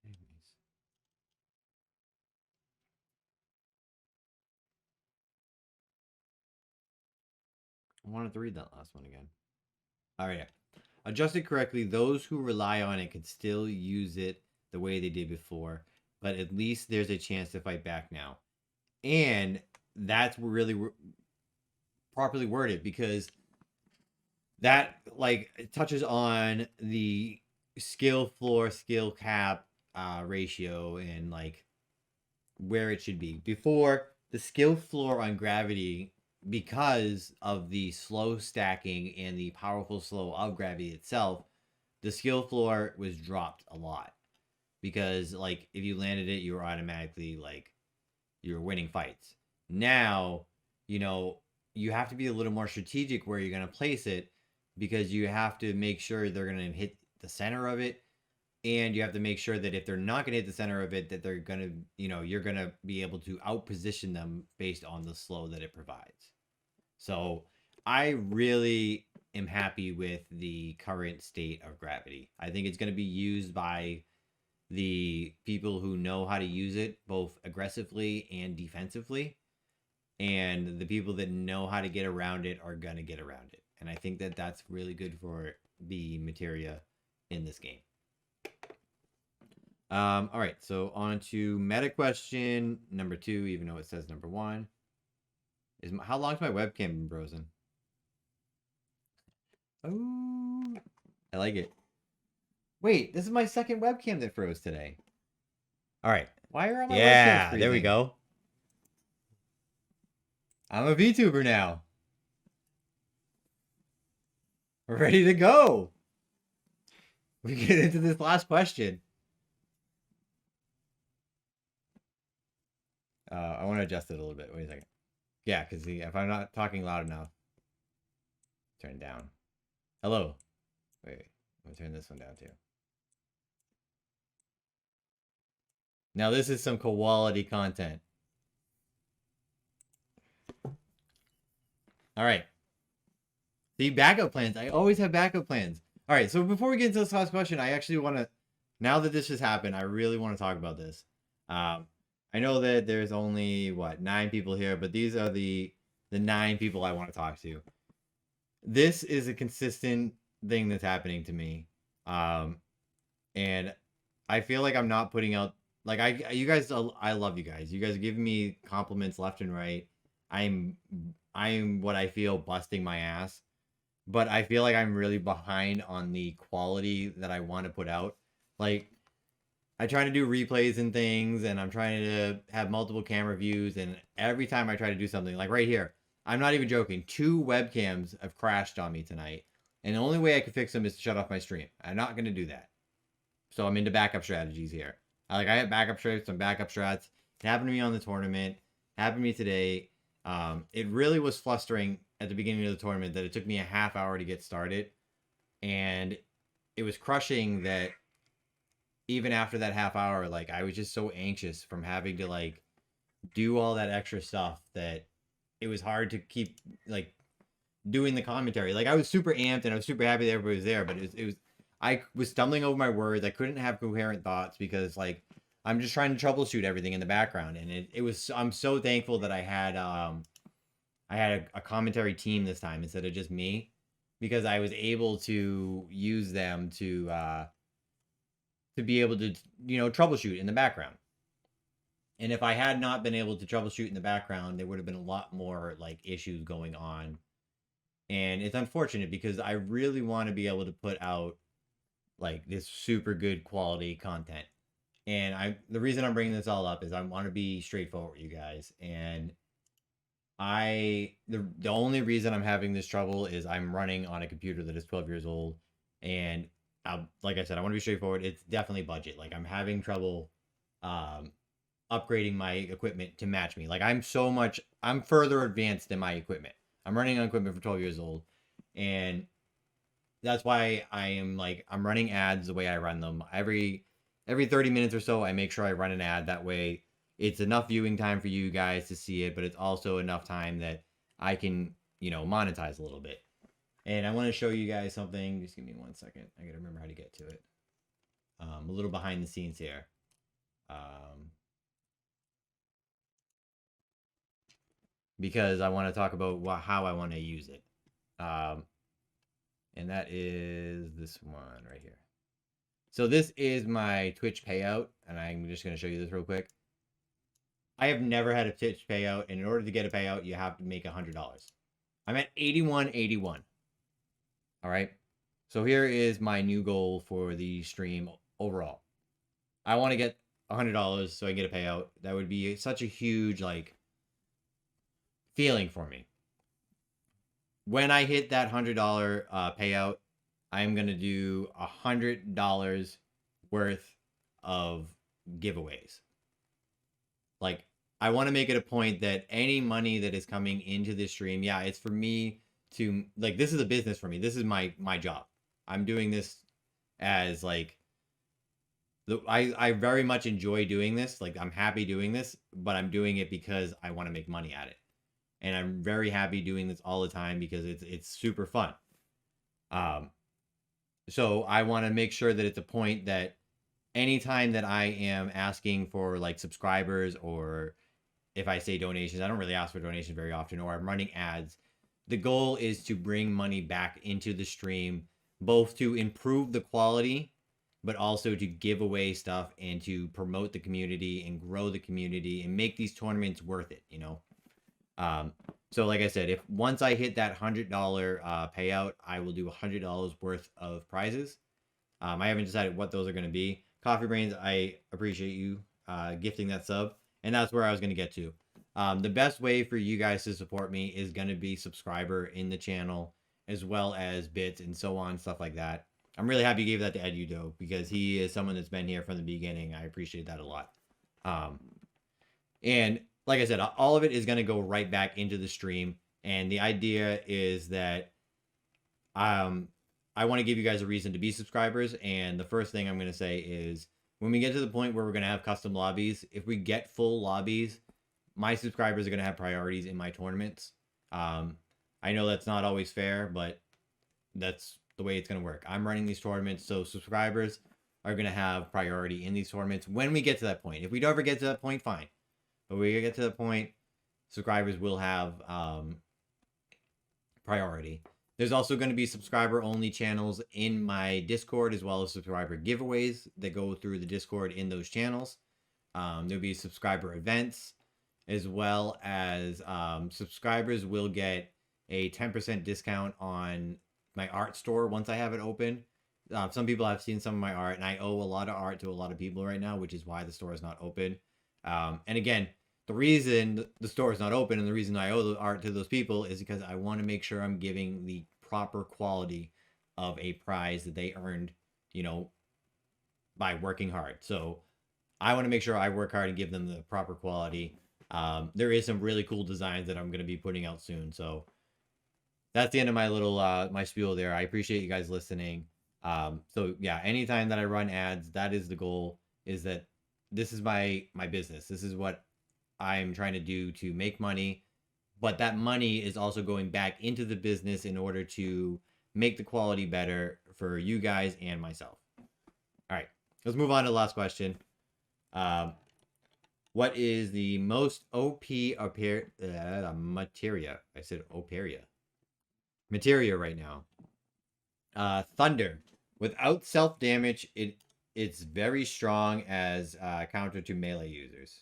Anyways. I wanted to read that last one again. All right. Adjusted correctly, those who rely on it can still use it the way they did before, but at least there's a chance to fight back now. And that's really properly worded, because that like touches on the skill floor, skill cap ratio, and like where it should be. Before, the skill floor on gravity, because of the slow stacking and the powerful slow of gravity itself, the skill floor was dropped a lot, because like if you landed it, you were automatically like you were winning fights. Now, you have to be a little more strategic where you're going to place it, because you have to make sure they're going to hit the center of it, and you have to make sure that if they're not going to hit the center of it, that they're going to, you're going to be able to outposition them based on the slow that it provides. So I really am happy with the current state of gravity. I think it's going to be used by the people who know how to use it both aggressively and defensively. And the people that know how to get around it are going to get around it. And I think that that's really good for the materia in this game. All right, so on to meta question number 2, even though it says number 1. How long's my webcam been frozen? Oh, I like it. Wait, this is my second webcam that froze today. All right. Why are all my webcams freezing? There we go. I'm a VTuber now. We're ready to go. We get into this last question. I want to adjust it a little bit. Wait a second. Yeah, because if I'm not talking loud enough, turn down. Hello. Wait, I'm gonna turn this one down too. Now this is some quality content. All right. The backup plans. I always have backup plans. All right, so before we get into this last question, I actually want to, now that this has happened, I really want to talk about this. I know that there's only, 9 people here, but these are the 9 people I want to talk to. This is a consistent thing that's happening to me. And I feel like I'm not putting out, like, you guys, I love you guys. You guys are giving me compliments left and right. I'm what I feel busting my ass. But I feel like I'm really behind on the quality that I want to put out. Like, I try to do replays and things, and I'm trying to have multiple camera views, and every time I try to do something, like right here, I'm not even joking, 2 webcams have crashed on me tonight, and the only way I can fix them is to shut off my stream. I'm not going to do that. So I'm into backup strategies here. I have backup strats and backup strats. It happened to me on the tournament. It happened to me today. It really was flustering at the beginning of the tournament that it took me a half hour to get started, and it was crushing that even after that half hour, like, I was just so anxious from having to like do all that extra stuff that it was hard to keep like doing the commentary. Like, I was super amped and I was super happy that everybody was there, but I was stumbling over my words. I couldn't have coherent thoughts because like I'm just trying to troubleshoot everything in the background, and I'm so thankful that I had a commentary team this time instead of just me, because I was able to use them to be able to, troubleshoot in the background. And if I had not been able to troubleshoot in the background, there would have been a lot more like issues going on. And it's unfortunate because I really want to be able to put out like this super good quality content. And the reason I'm bringing this all up is I want to be straightforward with you guys. And the only reason I'm having this trouble is I'm running on a computer that is 12 years old, and like I said, I want to be straightforward. It's definitely budget. Like, I'm having trouble upgrading my equipment to match me. Like, I'm further advanced than my equipment. I'm running on equipment for 12 years old, and that's why I'm running ads the way I run them. Every 30 minutes or so, I make sure I run an ad. That way it's enough viewing time for you guys to see it, but it's also enough time that I can, monetize a little bit. And I want to show you guys something. Just give me 1 second. I gotta remember how to get to it. A little behind the scenes here. Because I want to talk about how I want to use it. And that is this one right here. So this is my Twitch payout, and I'm just going to show you this real quick. I have never had a Twitch payout, and in order to get a payout, you have to make $100. I'm at 81.81. All right. So here is my new goal for the stream overall. I want to get $100 so I get a payout. That would be such a huge feeling for me. When I hit that $100 payout, I'm gonna do $100 worth of giveaways. I want to make it a point that any money that is coming into this stream, yeah, it's for me to this is a business for me. This is my job. I'm doing this as I very much enjoy doing this. I'm happy doing this, but I'm doing it because I want to make money at it. And I'm very happy doing this all the time because it's super fun. So I want to make sure that it's a point that anytime that I am asking for subscribers, or if I say donations, I don't really ask for donations very often, or I'm running ads. The goal is to bring money back into the stream, both to improve the quality, but also to give away stuff and to promote the community and grow the community and make these tournaments worth it, So like I said, if once I hit that $100 payout, I will do $100 worth of prizes. I haven't decided what those are going to be. Coffee Brains, I appreciate you gifting that sub, and that's where I was going to get to. The best way for you guys to support me is going to be subscriber in the channel, as well as bits and so on, stuff like that. I'm really happy you gave that to Edu, though, because he is someone that's been here from the beginning. I appreciate that a lot. And like I said, all of it is going to go right back into the stream. And the idea is that I want to give you guys a reason to be subscribers. And the first thing I'm going to say is when we get to the point where we're going to have custom lobbies, if we get full lobbies, my subscribers are going to have priorities in my tournaments. I know that's not always fair, but that's the way it's going to work. I'm running these tournaments, so subscribers are going to have priority in these tournaments when we get to that point. If we don't ever get to that point, fine. But when we get to that point, subscribers will have priority. There's also going to be subscriber-only channels in my Discord, as well as subscriber giveaways that go through the Discord in those channels. There'll be subscriber events, as well as subscribers will get a 10% discount on my art store once I have it open. Some people have seen some of my art, and I owe a lot of art to a lot of people right now, which is why the store is not open. And again, the reason the store is not open and the reason I owe the art to those people is because I want to make sure I'm giving the proper quality of a prize that they earned, by working hard. So I want to make sure I work hard and give them the proper quality. There is some really cool designs that I'm going to be putting out soon. So that's the end of my little my spiel there. I appreciate you guys listening. So yeah, anytime that I run ads, that is the goal, is that this is my business. This is what I'm trying to do to make money, but that money is also going back into the business in order to make the quality better for you guys and myself. All right, let's move on to the last question. What is the most OP materia? I said Operia. Materia right now. Thunder. Without self-damage, it's very strong as counter to melee users.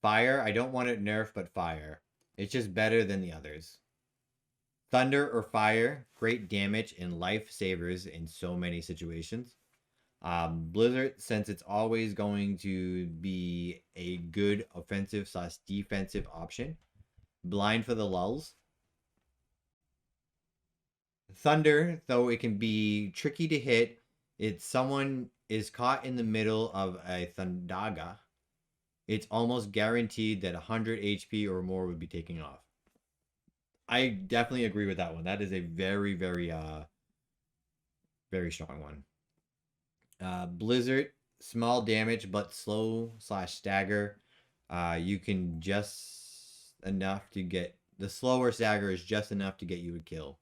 Fire, I don't want it nerfed, but fire. It's just better than the others. Thunder or fire, great damage and lifesavers in so many situations. Blizzard, since it's always going to be a good offensive/defensive option. Blind for the lulls. Thunder, though it can be tricky to hit, if someone is caught in the middle of a Thundaga, it's almost guaranteed that 100 HP or more would be taking off. I definitely agree with that one. That is a very, very, very strong one. Blizzard, small damage but slow / stagger. You can just enough to get the slower stagger is just enough to get you a kill.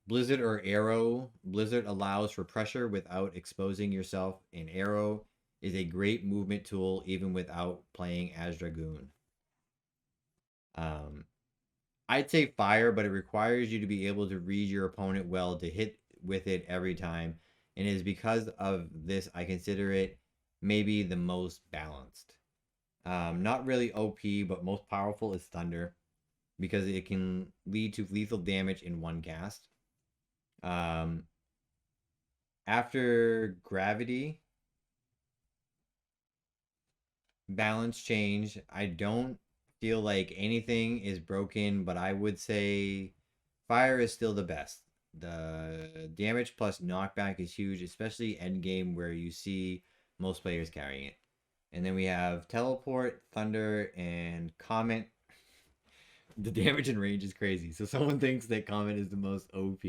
Blizzard or arrow. Blizzard allows for pressure without exposing yourself. An arrow is a great movement tool even without playing as Dragoon. I'd say fire, but it requires you to be able to read your opponent well to hit with it every time. And it is because of this I consider it maybe the most balanced. Not really OP, but most powerful is Thunder because it can lead to lethal damage in one cast. After Gravity, balance change, I don't feel like anything is broken, but I would say fire is still the best. The damage plus knockback is huge, especially end game where you see most players carrying it. And then we have teleport, thunder, and comment. The damage and range is crazy. So someone thinks that comment is the most OP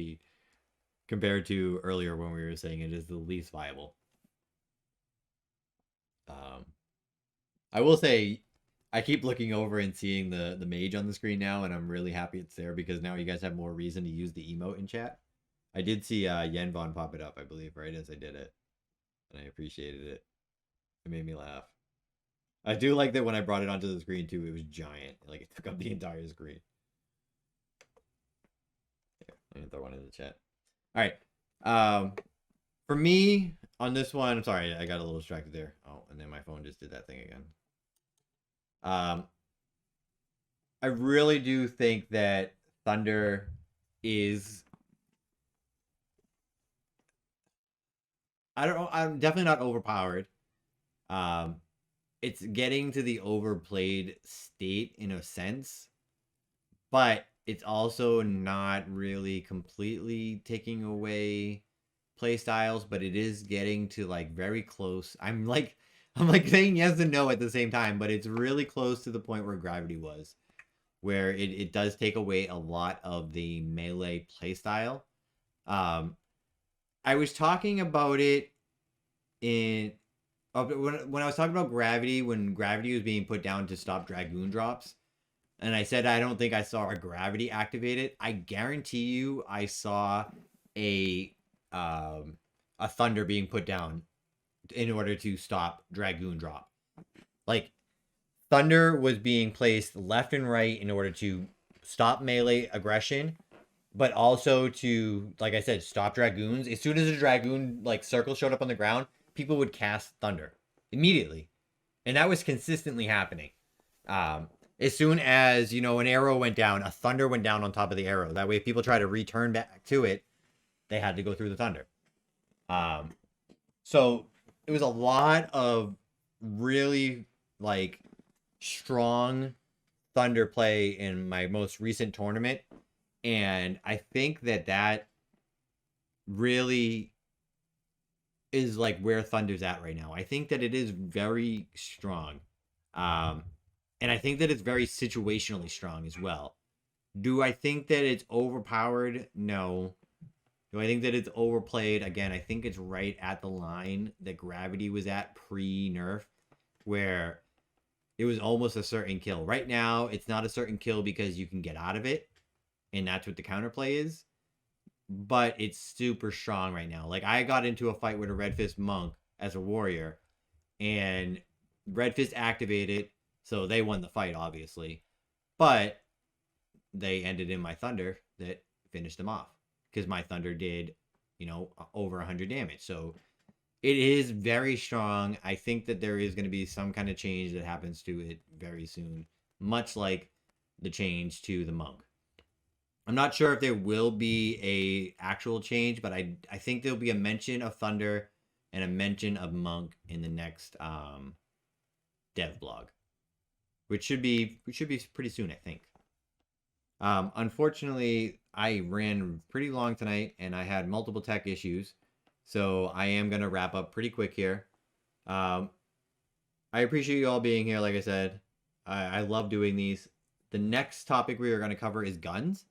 compared to earlier when we were saying it is the least viable. I will say I keep looking over and seeing the mage on the screen now, and I'm really happy it's there because now you guys have more reason to use the emote in chat. I did see Yenvon pop it up, I believe, right as I did it, and I appreciated it. It made me laugh. I do like that when I brought it onto the screen too, it was giant. Like it took up the entire screen. Here, let me throw one in the chat. All right. For me on this one, I'm sorry, I got a little distracted there. Oh, and then my phone just did that thing again. I really do think that Thunder is. I don't know. I'm definitely not overpowered. It's getting to the overplayed state in a sense, but it's also not really completely taking away play styles, but it is getting to like very close. I'm like saying yes and no at the same time, but it's really close to the point where Gravity was, where it does take away a lot of the melee playstyle. I was talking about it in when I was talking about Gravity, when Gravity was being put down to stop Dragoon drops, and I said I don't think I saw a Gravity activated. I guarantee you I saw a Thunder being put down in order to stop Dragoon drop. Like Thunder was being placed left and right in order to stop melee aggression, but also to, like I said, stop Dragoons. As soon as a Dragoon like circle showed up on the ground, people would cast Thunder immediately, and that was consistently happening. As soon as an arrow went down, a Thunder went down on top of the arrow. That way, if people try to return back to it, they had to go through the Thunder. So it was a lot of really like strong Thunder play in my most recent tournament, and I think that really is like where Thunder's at right now. I think that it is very strong, and I think that it's very situationally strong as well. Do I think that it's overpowered? No. Do I think that it's overplayed? Again, I think it's right at the line that Gravity was at pre-nerf, where it was almost a certain kill. Right now, it's not a certain kill because you can get out of it, and that's what the counterplay is. But it's super strong right now. Like, I got into a fight with a Red Fist Monk as a warrior, and Red Fist activated, so they won the fight, obviously. But they ended in my Thunder that finished them off. Because my Thunder did, over 100 damage. So it is very strong. I think that there is going to be some kind of change that happens to it very soon. Much like the change to the Monk. I'm not sure if there will be a actual change, but I think there'll be a mention of Thunder and a mention of Monk in the next dev blog. Which should be pretty soon, I think. Unfortunately, I ran pretty long tonight, and I had multiple tech issues, so I am going to wrap up pretty quick here. I appreciate you all being here, like I said. I love doing these. The next topic we are going to cover is guns,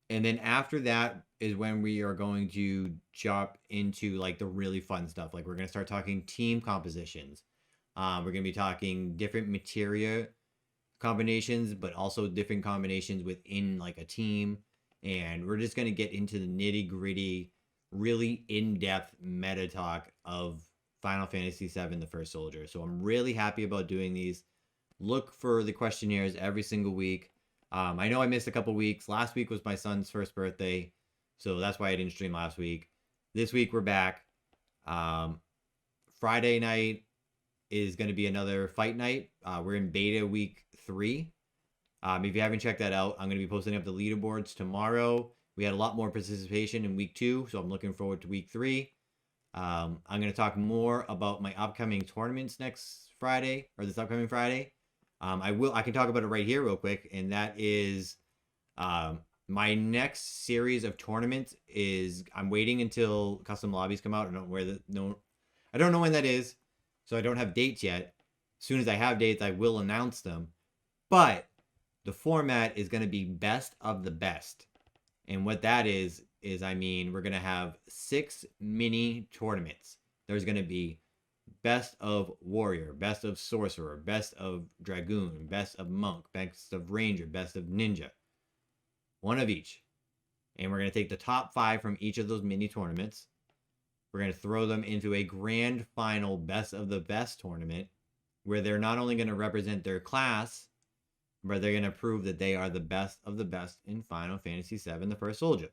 And then after that is when we are going to jump into like the really fun stuff. Like we're going to start talking team compositions. We're going to be talking different materia combinations, but also different combinations within like a team. And we're just going to get into the nitty gritty, really in depth meta talk of Final Fantasy VII The First Soldier. So I'm really happy about doing these. Look for the questionnaires every single week. I know I missed a couple weeks. Last week was my son's first birthday, so that's why I didn't stream last week. This week we're back. Friday night is going to be another fight night. We're in beta week 3. If you haven't checked that out, I'm going to be posting up the leaderboards tomorrow. We had a lot more participation in week 2, so I'm looking forward to week 3. I'm going to talk more about my upcoming tournaments next Friday, or this upcoming Friday. I can talk about it right here real quick, and that is my next series of tournaments is I'm waiting until custom lobbies come out. I don't know when that is, so I don't have dates yet. As soon as I have dates, I will announce them. But the format is going to be best of the best. And what that is I mean, we're going to have 6 mini tournaments. There's going to be best of warrior, best of sorcerer, best of dragoon, best of monk, best of ranger, best of ninja. One of each. And we're going to take the top 5 from each of those mini tournaments. We're going to throw them into a grand final best of the best tournament where they're not only going to represent their class, but they're going to prove that they are the best of the best in Final Fantasy VII The First Soldier.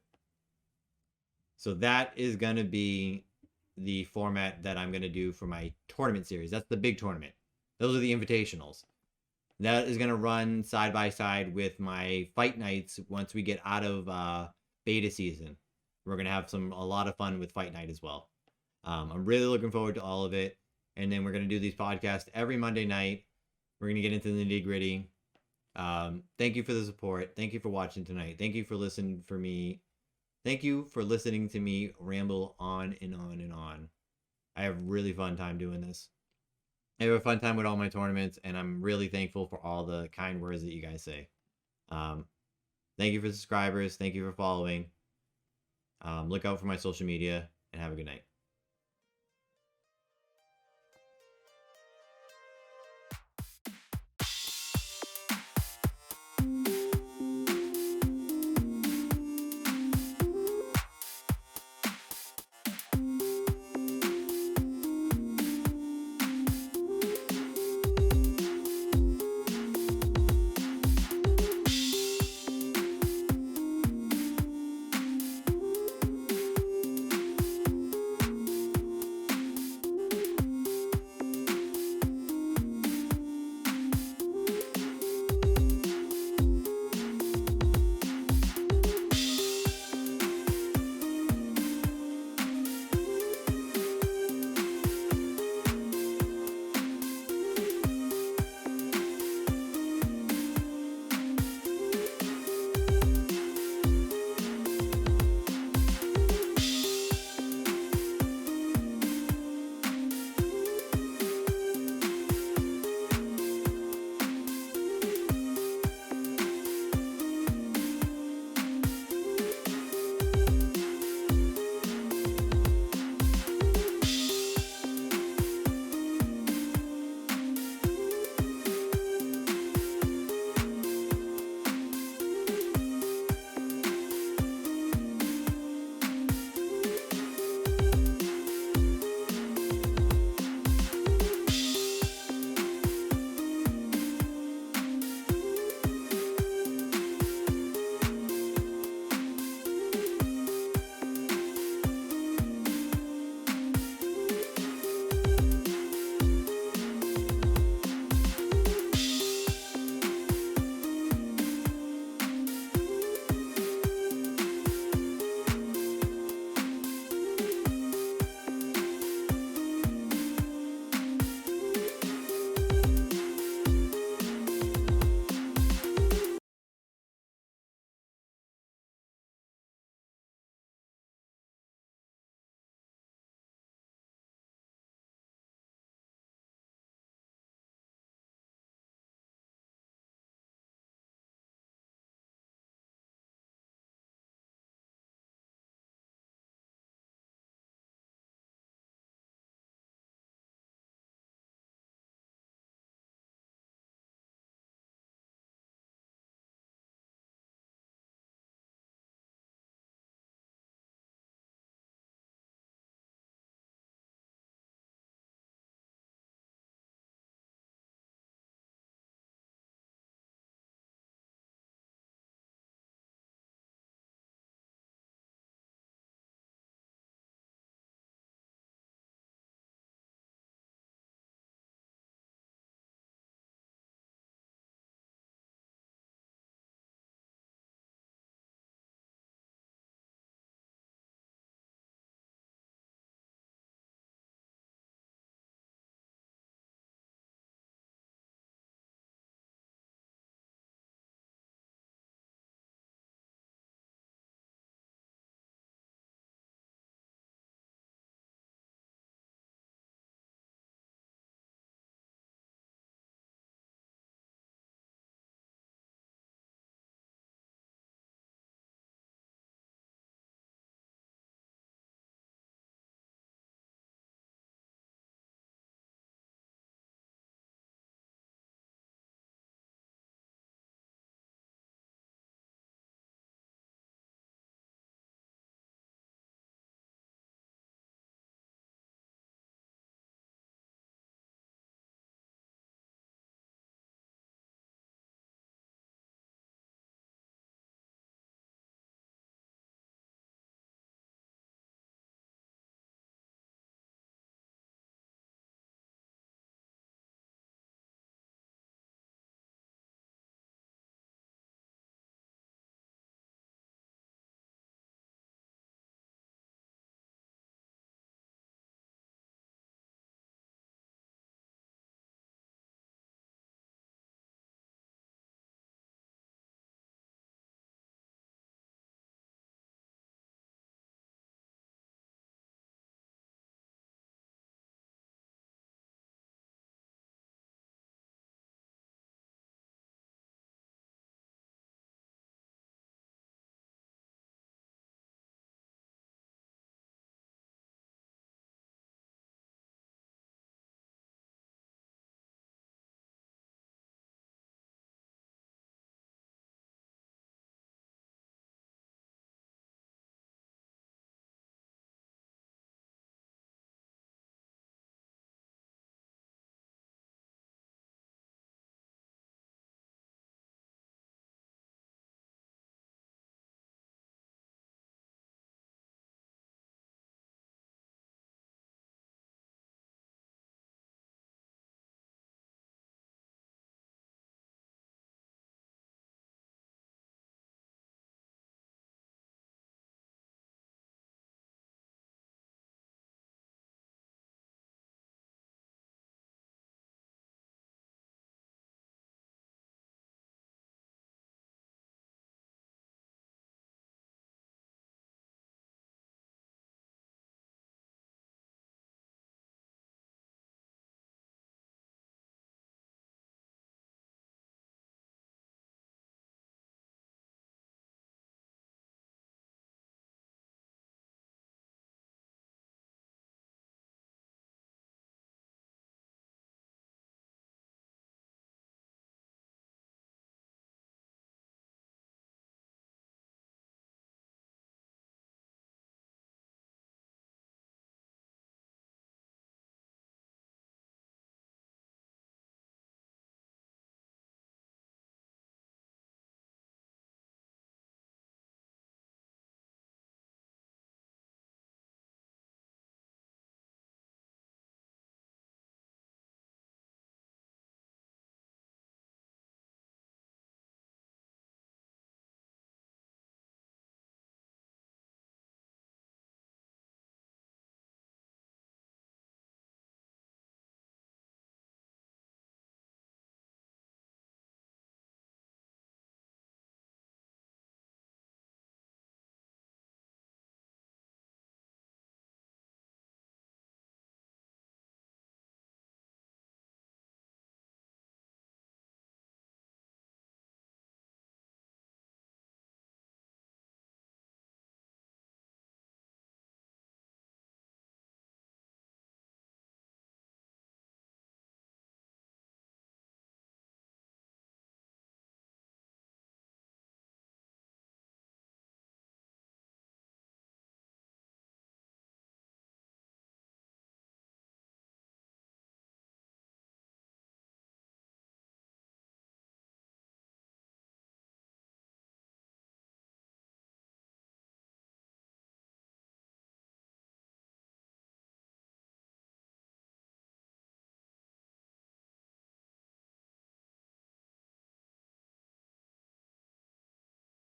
So that is going to be the format that I'm going to do for my tournament series. That's the big tournament. Those are the invitationals. That is going to run side by side with my fight nights once we get out of beta season. We're going to have a lot of fun with fight night as well. I'm really looking forward to all of it. And then we're going to do these podcasts every Monday night. We're going to get into the nitty gritty. Thank you for the support. Thank you for watching tonight. Thank you for listening for me. Thank you for listening to me ramble on and on and on. I have a really fun time doing this. I have a fun time with all my tournaments, and I'm really thankful for all the kind words that you guys say. Thank you for subscribers. Thank you for following. Look out for my social media, and have a good night.